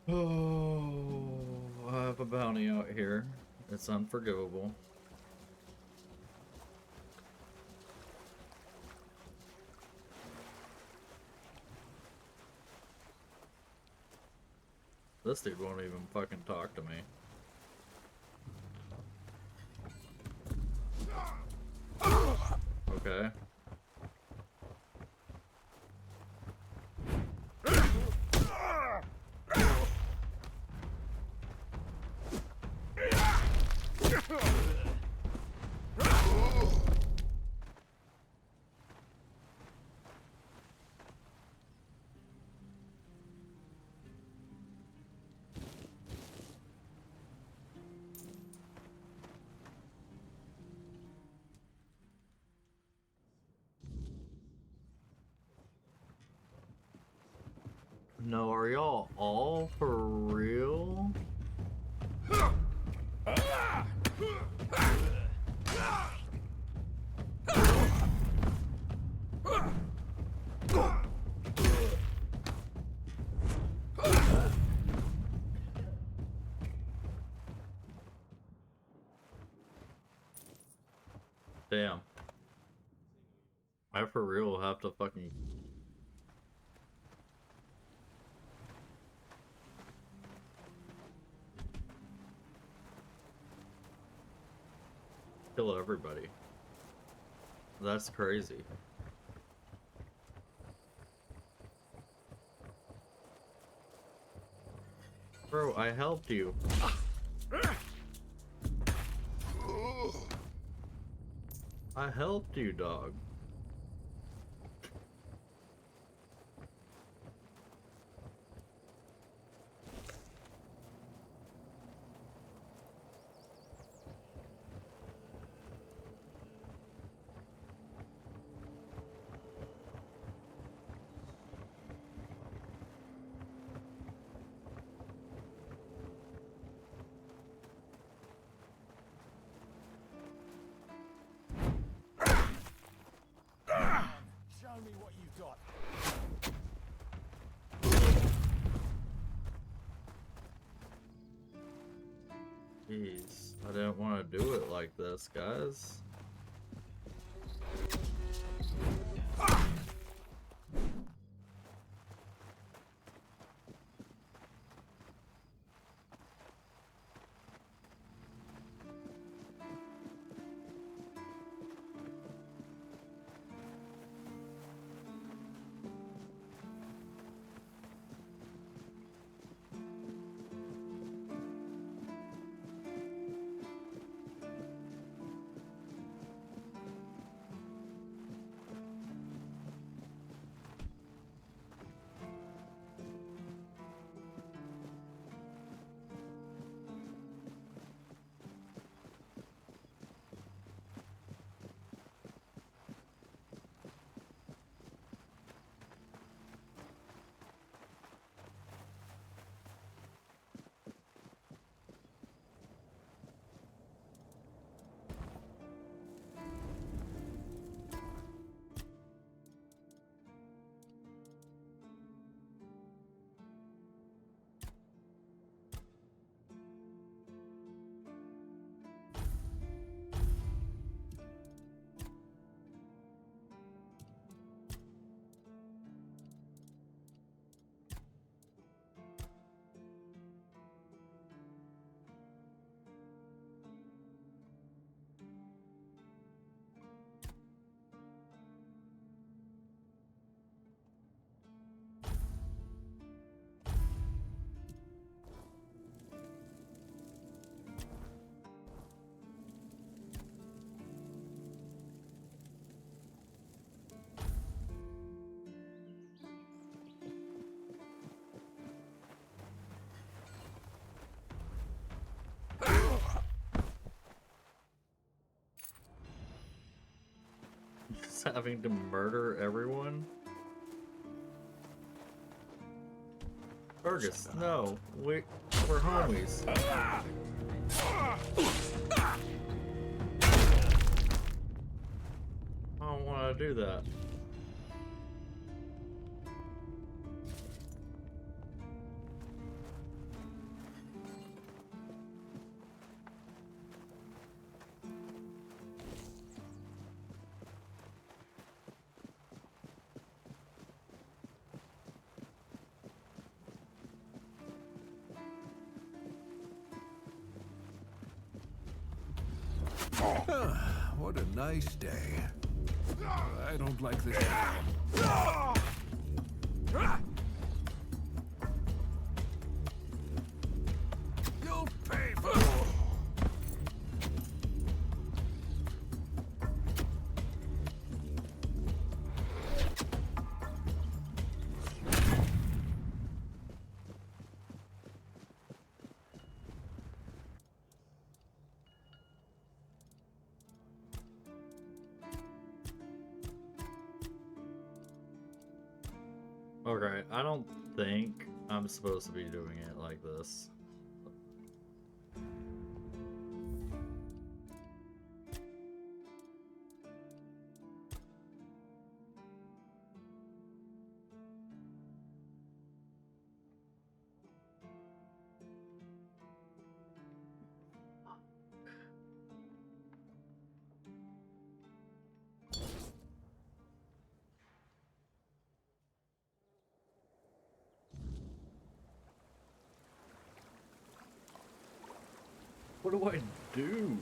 Oh, I have a bounty out here. It's unforgivable. This dude won't even fucking talk to me. Okay. No, are y'all all for real? Damn. I for real have to fucking... kill everybody. That's crazy. Bro, I helped you. I helped you, dog. Show me what you've got. Jeez, I didn't want to do it like this, guys. Just having to murder everyone? Fergus, no. We're homies. I don't want to do that. What a nice day. I don't like this. You'll pay for it. Okay, I don't think I'm supposed to be doing it like this. What do I do?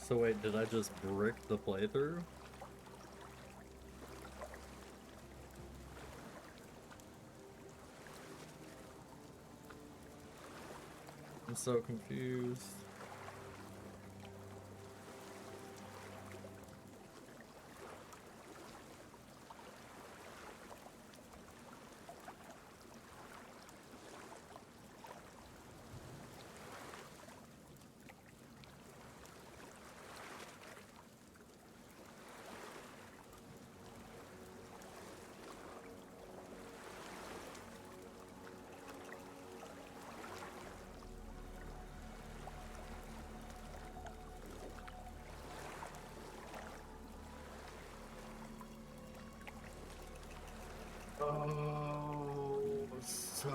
So wait, did I just brick the playthrough? I'm so confused. Oh, so...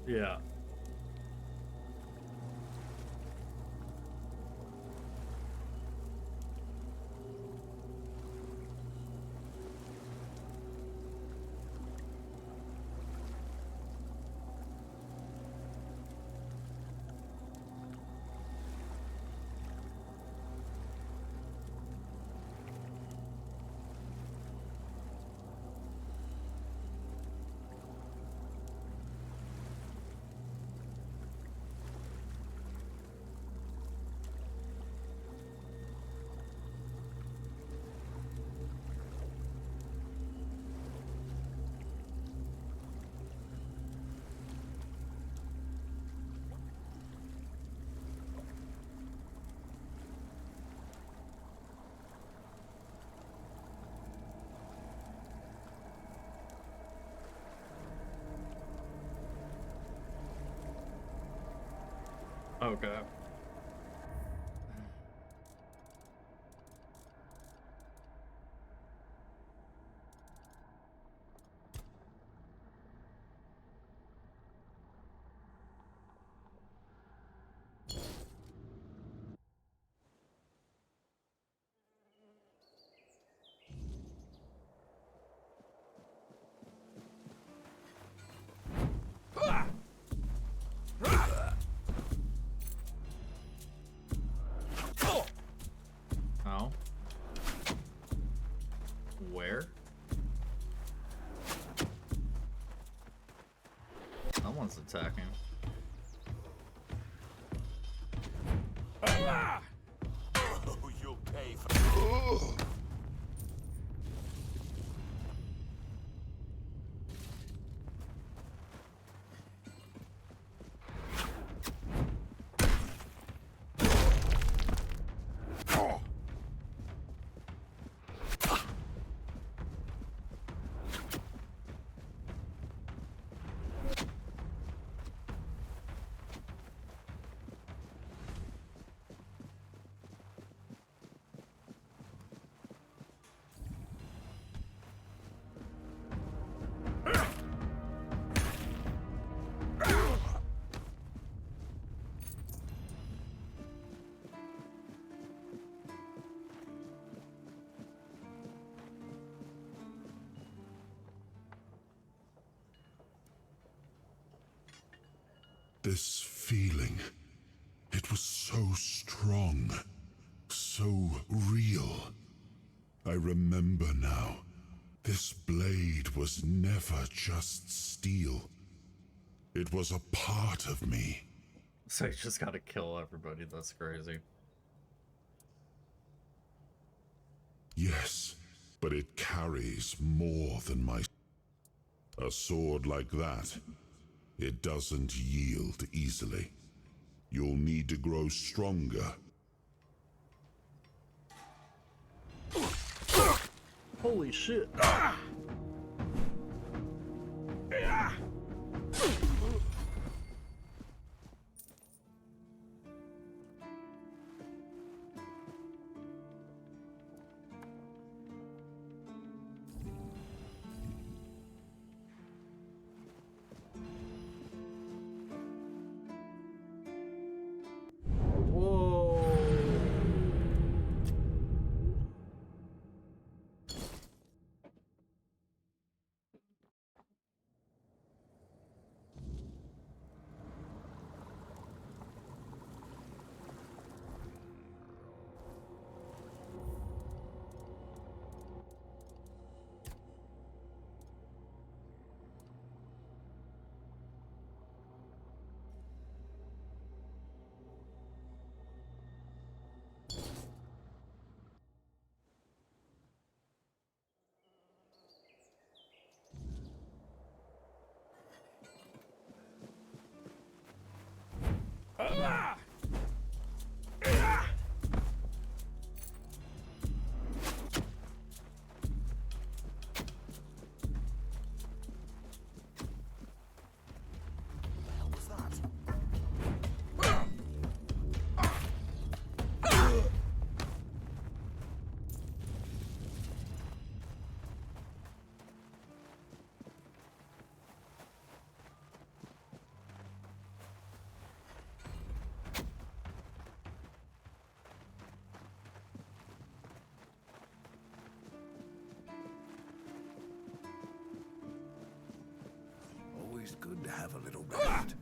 Yeah. Okay. Oh, you'll pay for. This feeling, it was so strong, so real. I remember now. This blade was never just steel. It was a part of me. So you just gotta kill everybody, that's crazy. Yes, but it carries more than my... A sword like that, it doesn't yield easily. You'll need to grow stronger. Holy shit. Always good to have a little rest.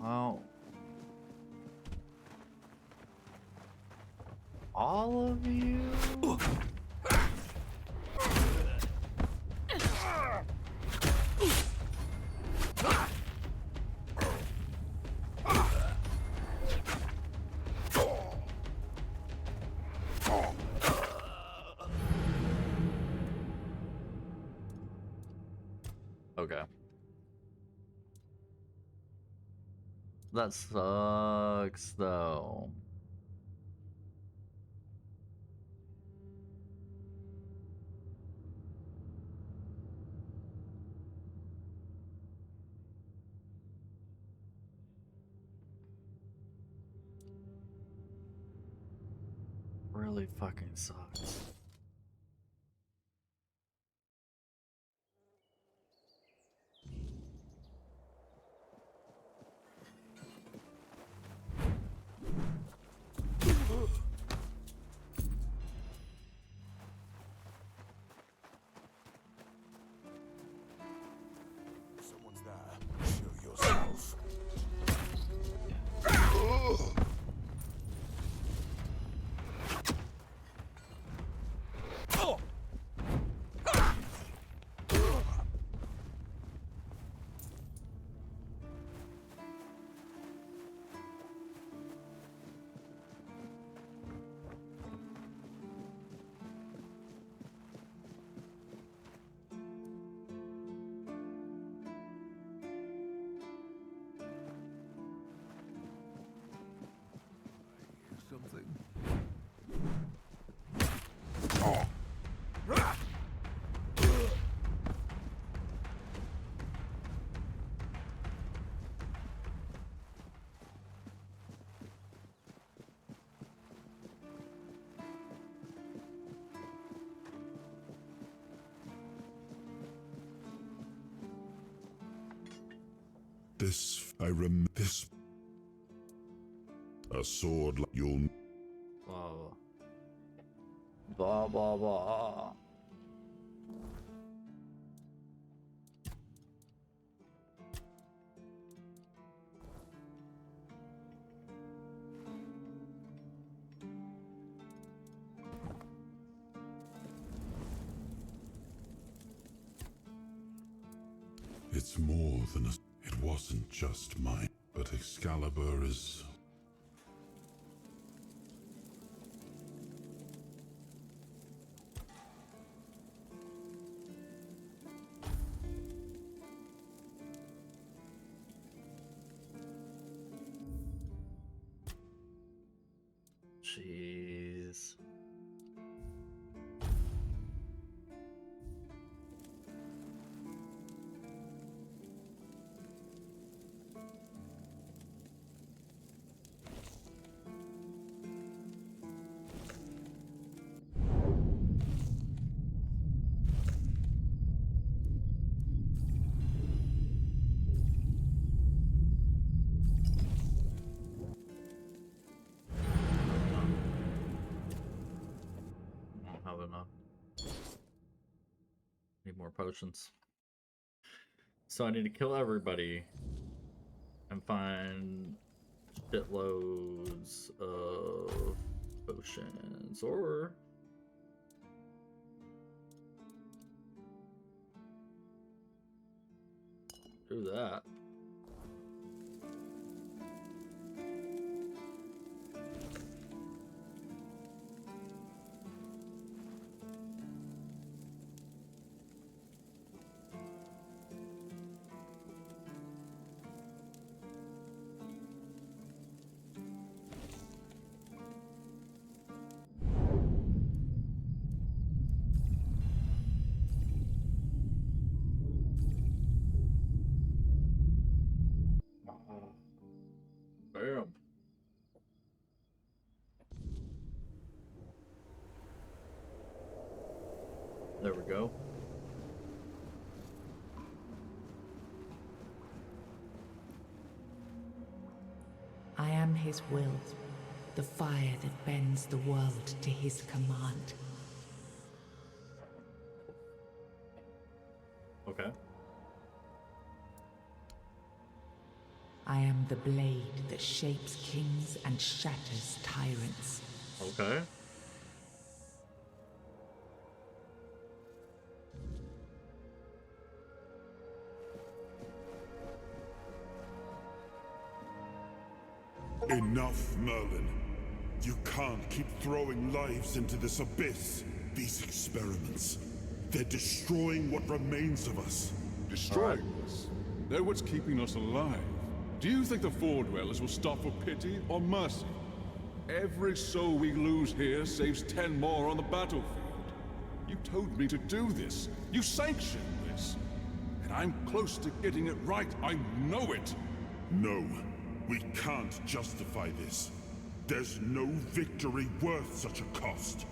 Well, all of you? Okay. That sucks, though. Really fucking sucks. Someone's there. Show yourself. this, this. A sword like you'll. Blah, blah, blah, blah. It's more than a. It wasn't just mine, but Excalibur is. Jeez. Have enough. Need more potions. So I need to kill everybody and find shitloads of potions, or do that. Bam. There we go. I am his will, the fire that bends the world to his command. Okay. I am the blade that shapes kings and shatters tyrants. Okay. Enough, Merlin. You can't keep throwing lives into this abyss. These experiments, they're destroying what remains of us. Destroying us? They're what's keeping us alive. Do you think the Four Dwellers will stop for pity or mercy? Every soul we lose here saves 10 more on the battlefield. You told me to do this. You sanctioned this. And I'm close to getting it right. I know it. No, we can't justify this. There's no victory worth such a cost.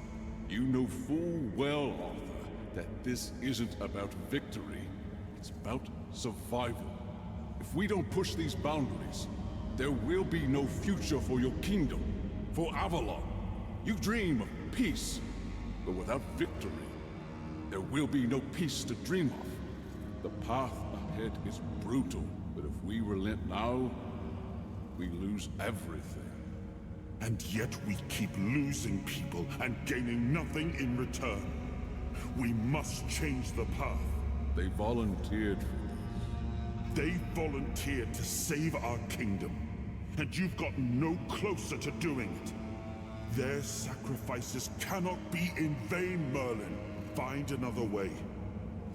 You know full well, Arthur, that this isn't about victory. It's about survival. If we don't push these boundaries, there will be no future for your kingdom, for Avalon. You dream of peace, but without victory, there will be no peace to dream of. The path ahead is brutal, but if we relent now, we lose everything. And yet we keep losing people and gaining nothing in return. We must change the path. They volunteered for this. They volunteered to save our kingdom, and you've gotten no closer to doing it. Their sacrifices cannot be in vain, Merlin. Find another way.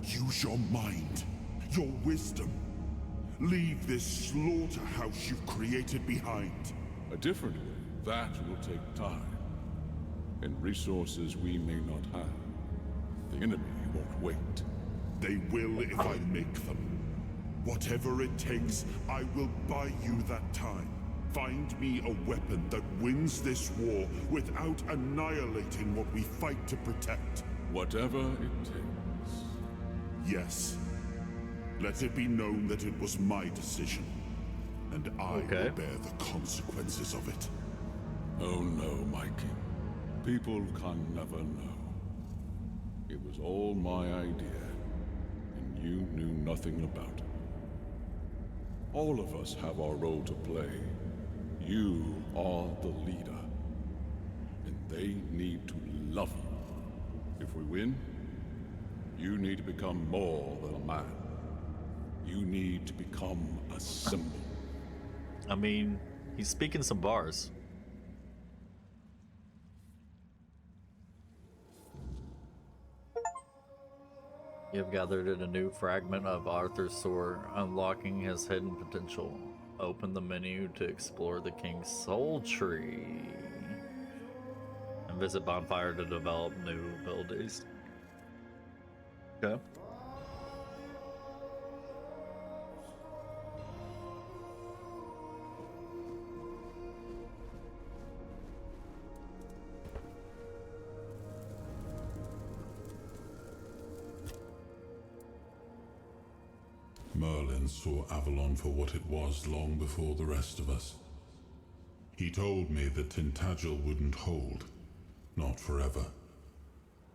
Use your mind, your wisdom. Leave this slaughterhouse you've created behind. A different way. That will take time. And resources we may not have. The enemy won't wait. They will if I make them. Whatever it takes, I will buy you that time. Find me a weapon that wins this war without annihilating what we fight to protect. Whatever it takes. Yes. Let it be known that it was my decision. and I will bear the consequences of it. Oh no, my king. People can never know. It was all my idea, and you knew nothing about it. All of us have our role to play. You are the leader, and they need to love you. If we win, you need to become more than a man. You need to become a symbol. I mean, he's speaking some bars. You have gathered in a new fragment of Arthur's sword, unlocking his hidden potential. Open the menu to explore the King's Soul Tree. And visit Bonfire to develop new abilities. Okay. Merlin saw Avalon for what it was long before the rest of us. He told me that Tintagel wouldn't hold, not forever.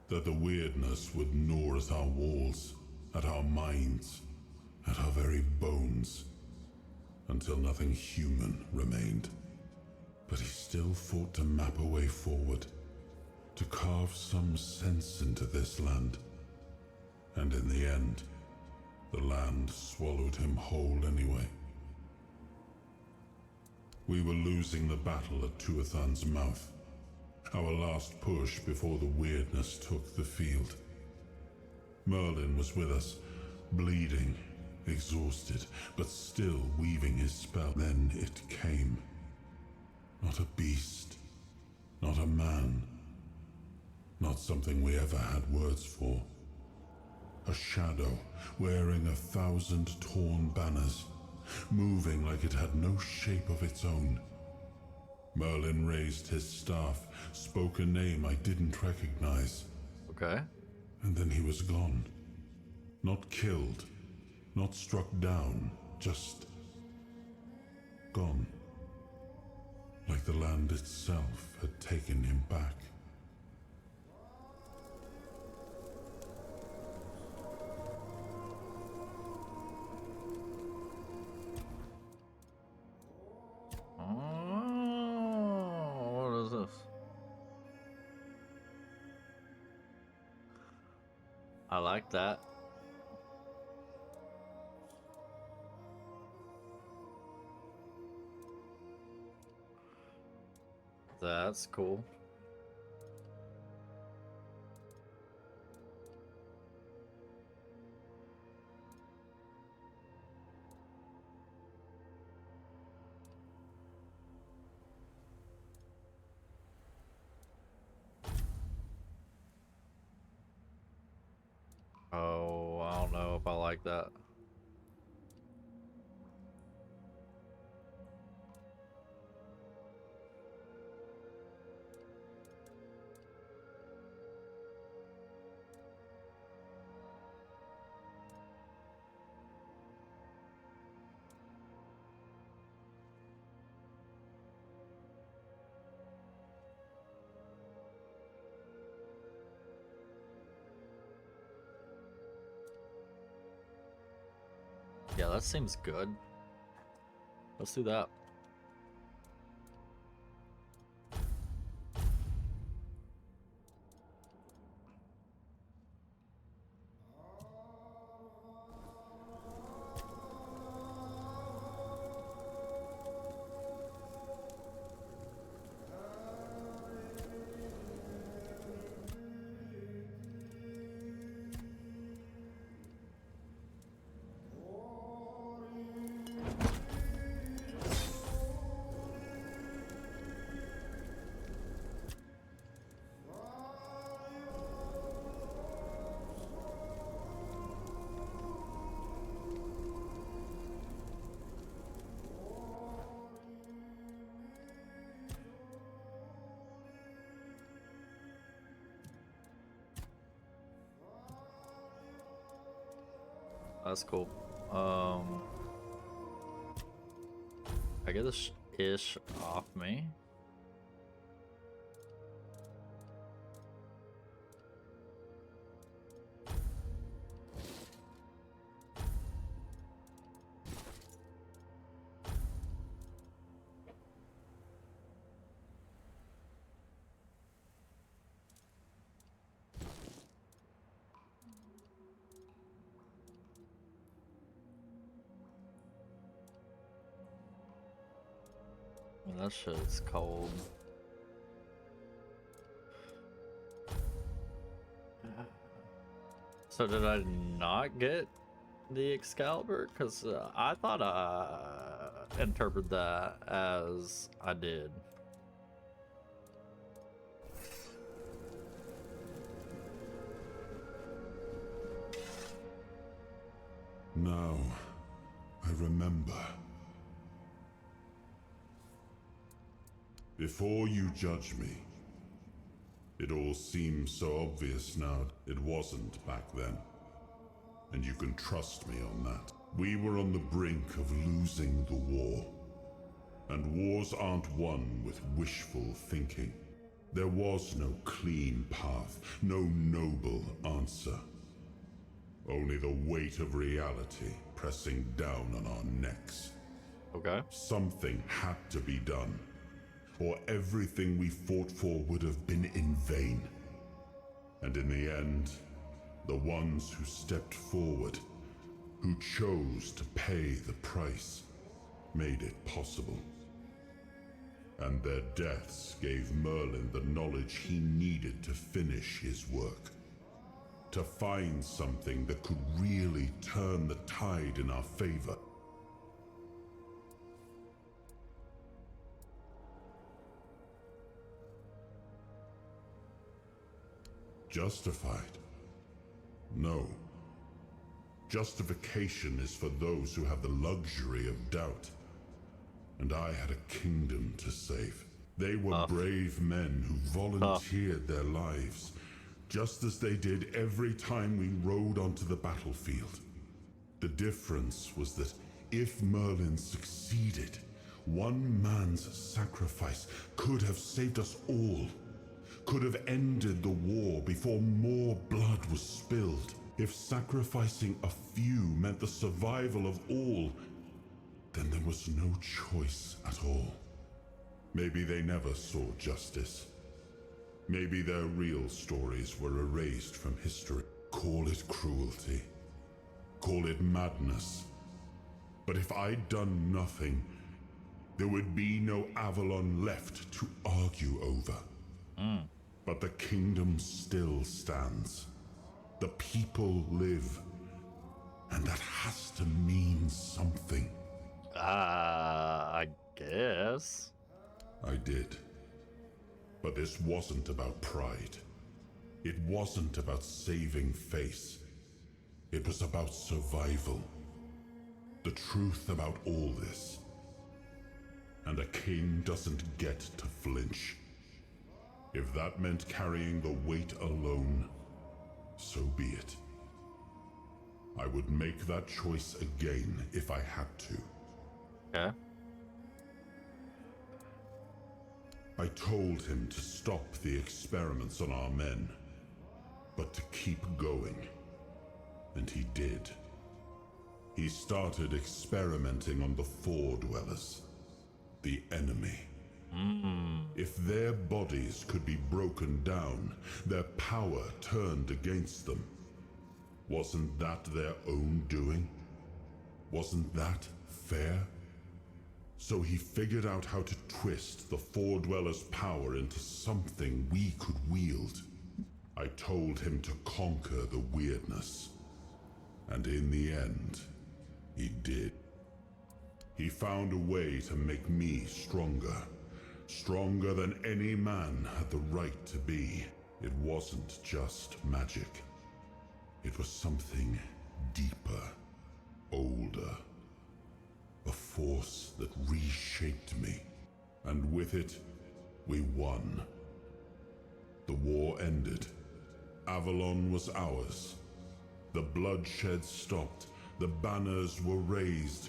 That the weirdness would gnaw at our walls, at our minds, at our very bones, until nothing human remained. But he still fought to map a way forward, to carve some sense into this land. And in the end, the land swallowed him whole anyway. We were losing the battle at Tuathan's mouth, our last push before the weirdness took the field. Merlin was with us, bleeding, exhausted, but still weaving his spell. Then it came. Not a beast, not a man, not something we ever had words for. A shadow, wearing 1,000 torn banners, moving like it had no shape of its own. Merlin raised his staff, spoke a name I didn't recognize. Okay. And then he was gone. Not killed, not struck down, just gone. Like the land itself had taken him back. What is this? I like that. That's cool. Oh, I don't know if I like that. Yeah, that seems good. Let's do that. That's cool. I get this ish off me. That shit's cold. So did I not get the Excalibur? Because I thought I interpreted that as I did. Now, I remember. Before you judge me, it all seems so obvious now. It wasn't back then. And you can trust me on that. We were on the brink of losing the war. And wars aren't won with wishful thinking. There was no clean path, no noble answer. Only the weight of reality pressing down on our necks. Okay. Something had to be done, or everything we fought for would have been in vain. And in the end, the ones who stepped forward, who chose to pay the price, made it possible. And their deaths gave Merlin the knowledge he needed to finish his work. To find something that could really turn the tide in our favor. Justified? No. Justification is for those who have the luxury of doubt. And I had a kingdom to save. They were brave men who volunteered their lives, just as they did every time we rode onto the battlefield. The difference was that if Merlin succeeded, one man's sacrifice could have saved us all. Could have ended the war before more blood was spilled. If sacrificing a few meant the survival of all, then there was no choice at all. Maybe they never saw justice. Maybe their real stories were erased from history. Call it cruelty. Call it madness. But if I'd done nothing, there would be no Avalon left to argue over. But the kingdom still stands. The people live. And that has to mean something. I guess. I did. But this wasn't about pride. It wasn't about saving face. It was about survival. The truth about all this. And a king doesn't get to flinch. If that meant carrying the weight alone, so be it. I would make that choice again if I had to. Okay. I told him to stop the experiments on our men, but to keep going. And he did. He started experimenting on the Four Dwellers, the enemy. If their bodies could be broken down, their power turned against them. Wasn't that their own doing? Wasn't that fair? So he figured out how to twist the Four Dwellers' power into something we could wield. I told him to conquer the weirdness. And in the end, he did. He found a way to make me stronger. Stronger than any man had the right to be. It wasn't just magic. It was something deeper, older. A force that reshaped me. And with it, we won. The war ended. Avalon was ours. The bloodshed stopped. The banners were raised.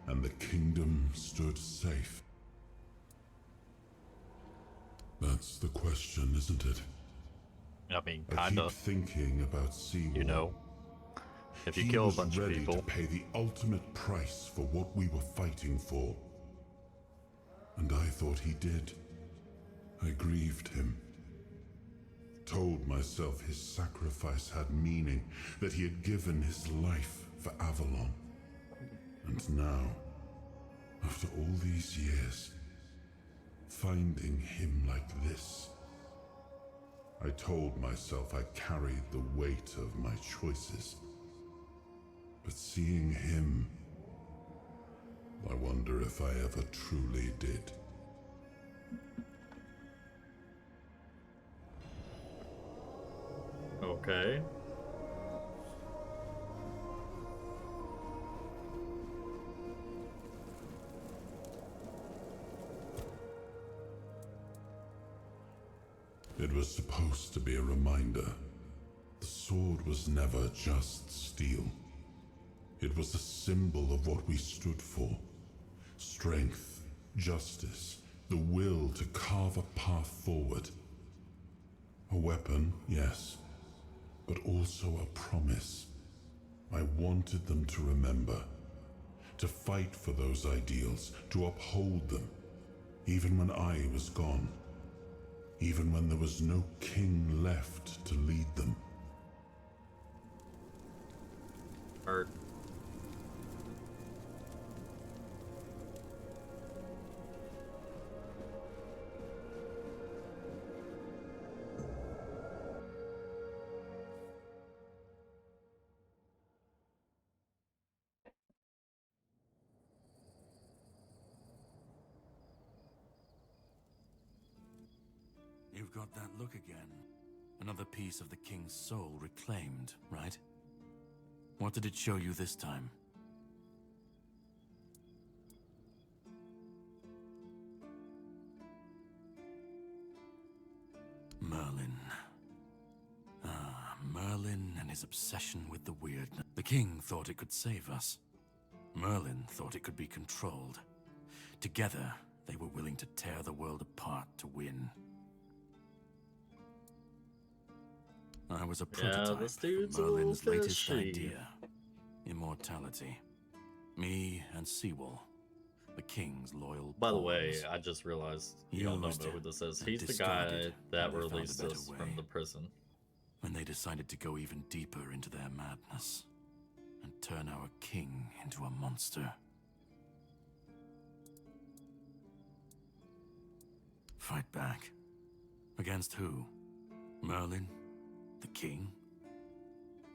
and the kingdom stood safe. That's the question, isn't it? I mean, I kinda. keep thinking about Seawall. You know, if you He kill a was bunch of ready people, to pay the ultimate price for what we were fighting for. And I thought he did. I grieved him. Told myself his sacrifice had meaning, that he had given his life for Avalon. And now, after all these years, finding him like this, I told myself I carried the weight of my choices. But seeing him, I wonder if I ever truly did. okay. It was supposed to be a reminder. The sword was never just steel. It was a symbol of what we stood for. Strength, justice, the will to carve a path forward. A weapon, yes, but also a promise. I wanted them to remember, to fight for those ideals, to uphold them, even when I was gone. Even when there was no king left to lead them. Heard. You've got that look again. Another piece of the king's soul reclaimed, right? What did it show you this time? Merlin. Ah, Merlin and his obsession with the weirdness. The king thought it could save us. Merlin thought it could be controlled. Together, they were willing to tear the world apart to win. I was a prototype this dude's for Merlin's a little latest fishy. idea. Immortality. Me and Seawall, the king's loyal By the way, pawns. I just realized you all Used don't know who this is. and He's the guy discarded that when they found a released better us way. from the prison. When they decided to go even deeper into their madness and turn our king into a monster. Fight back. Against who? Merlin? The king?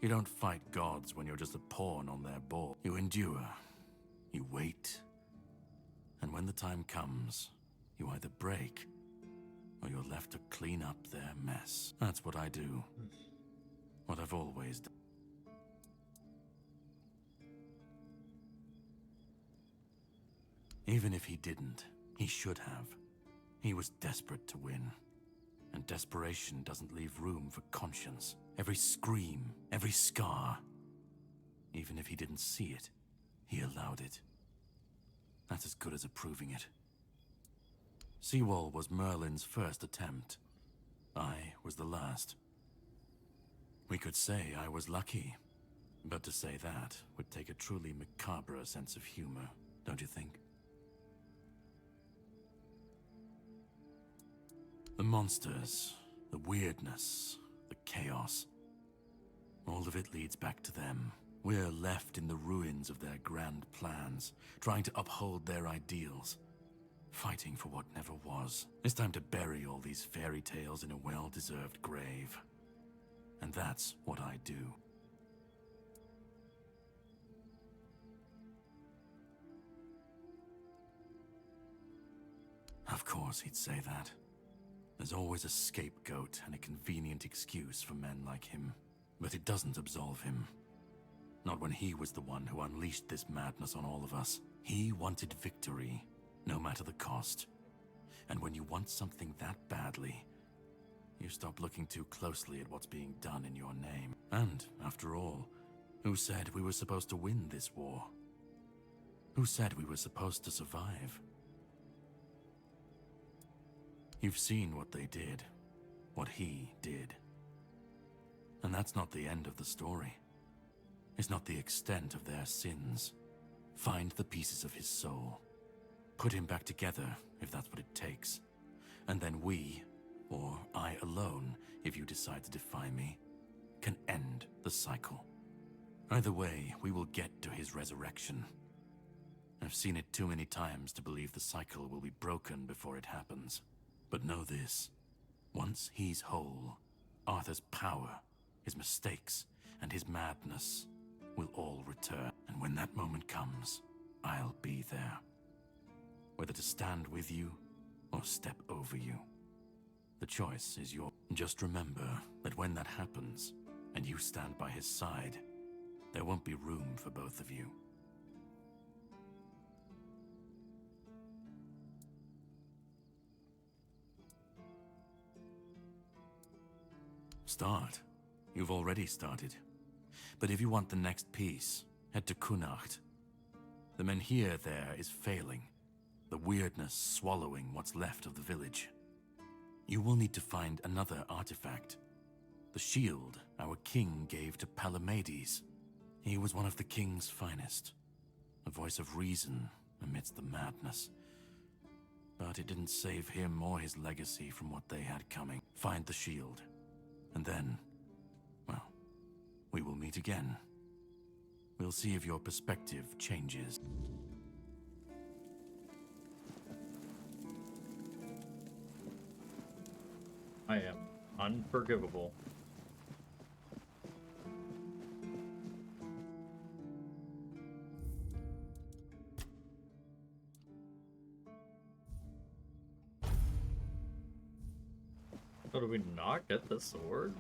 You don't fight gods when you're just a pawn on their board. You endure. You wait. And when the time comes, you either break or you're left to clean up their mess. That's what I do. What I've always done. Even if he didn't, he should have. He was desperate to win. And desperation doesn't leave room for conscience. Every scream, every scar. Even if he didn't see it, he allowed it. That's as good as approving it. Seawall was Merlin's first attempt. I was the last. We could say I was lucky, but to say that would take a truly macabre sense of humor, don't you think? The monsters, the weirdness, the chaos. All of it leads back to them. We're left in the ruins of their grand plans, trying to uphold their ideals, fighting for what never was. It's time to bury all these fairy tales in a well-deserved grave. And that's what I do. Of course he'd say that. There's always a scapegoat and a convenient excuse for men like him. But it doesn't absolve him. Not when he was the one who unleashed this madness on all of us. He wanted victory, no matter the cost. And when you want something that badly, you stop looking too closely at what's being done in your name. And, after all, who said we were supposed to win this war? Who said we were supposed to survive? You've seen what they did, what he did. And that's not the end of the story. It's not the extent of their sins. Find the pieces of his soul. Put him back together, if that's what it takes. And then we, or I alone, if you decide to defy me, can end the cycle. Either way, we will get to his resurrection. I've seen it too many times to believe the cycle will be broken before it happens. But know this. Once he's whole, Arthur's power, his mistakes, and his madness will all return. And when that moment comes, I'll be there. Whether to stand with you or step over you. The choice is yours. Just remember that when that happens, and you stand by his side, there won't be room for both of you. Start. You've already started. But if you want the next piece, head to Kunacht. The menhir there is failing, the weirdness swallowing what's left of the village. You will need to find another artifact. The shield our king gave to Palamedes. He was one of the king's finest. A voice of reason amidst the madness. But it didn't save him or his legacy from what they had coming. Find the shield. And then, well, we will meet again. We'll see if your perspective changes. I am unforgivable. So do we not get the sword?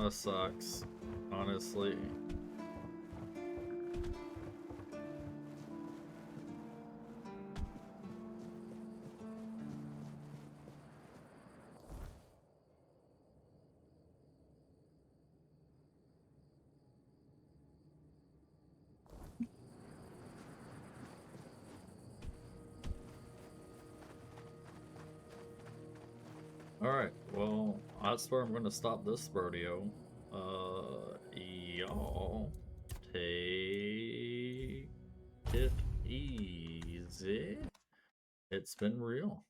That sucks, honestly. Alright, well, that's where I'm going to stop this rodeo. Y'all take it easy. It's been real.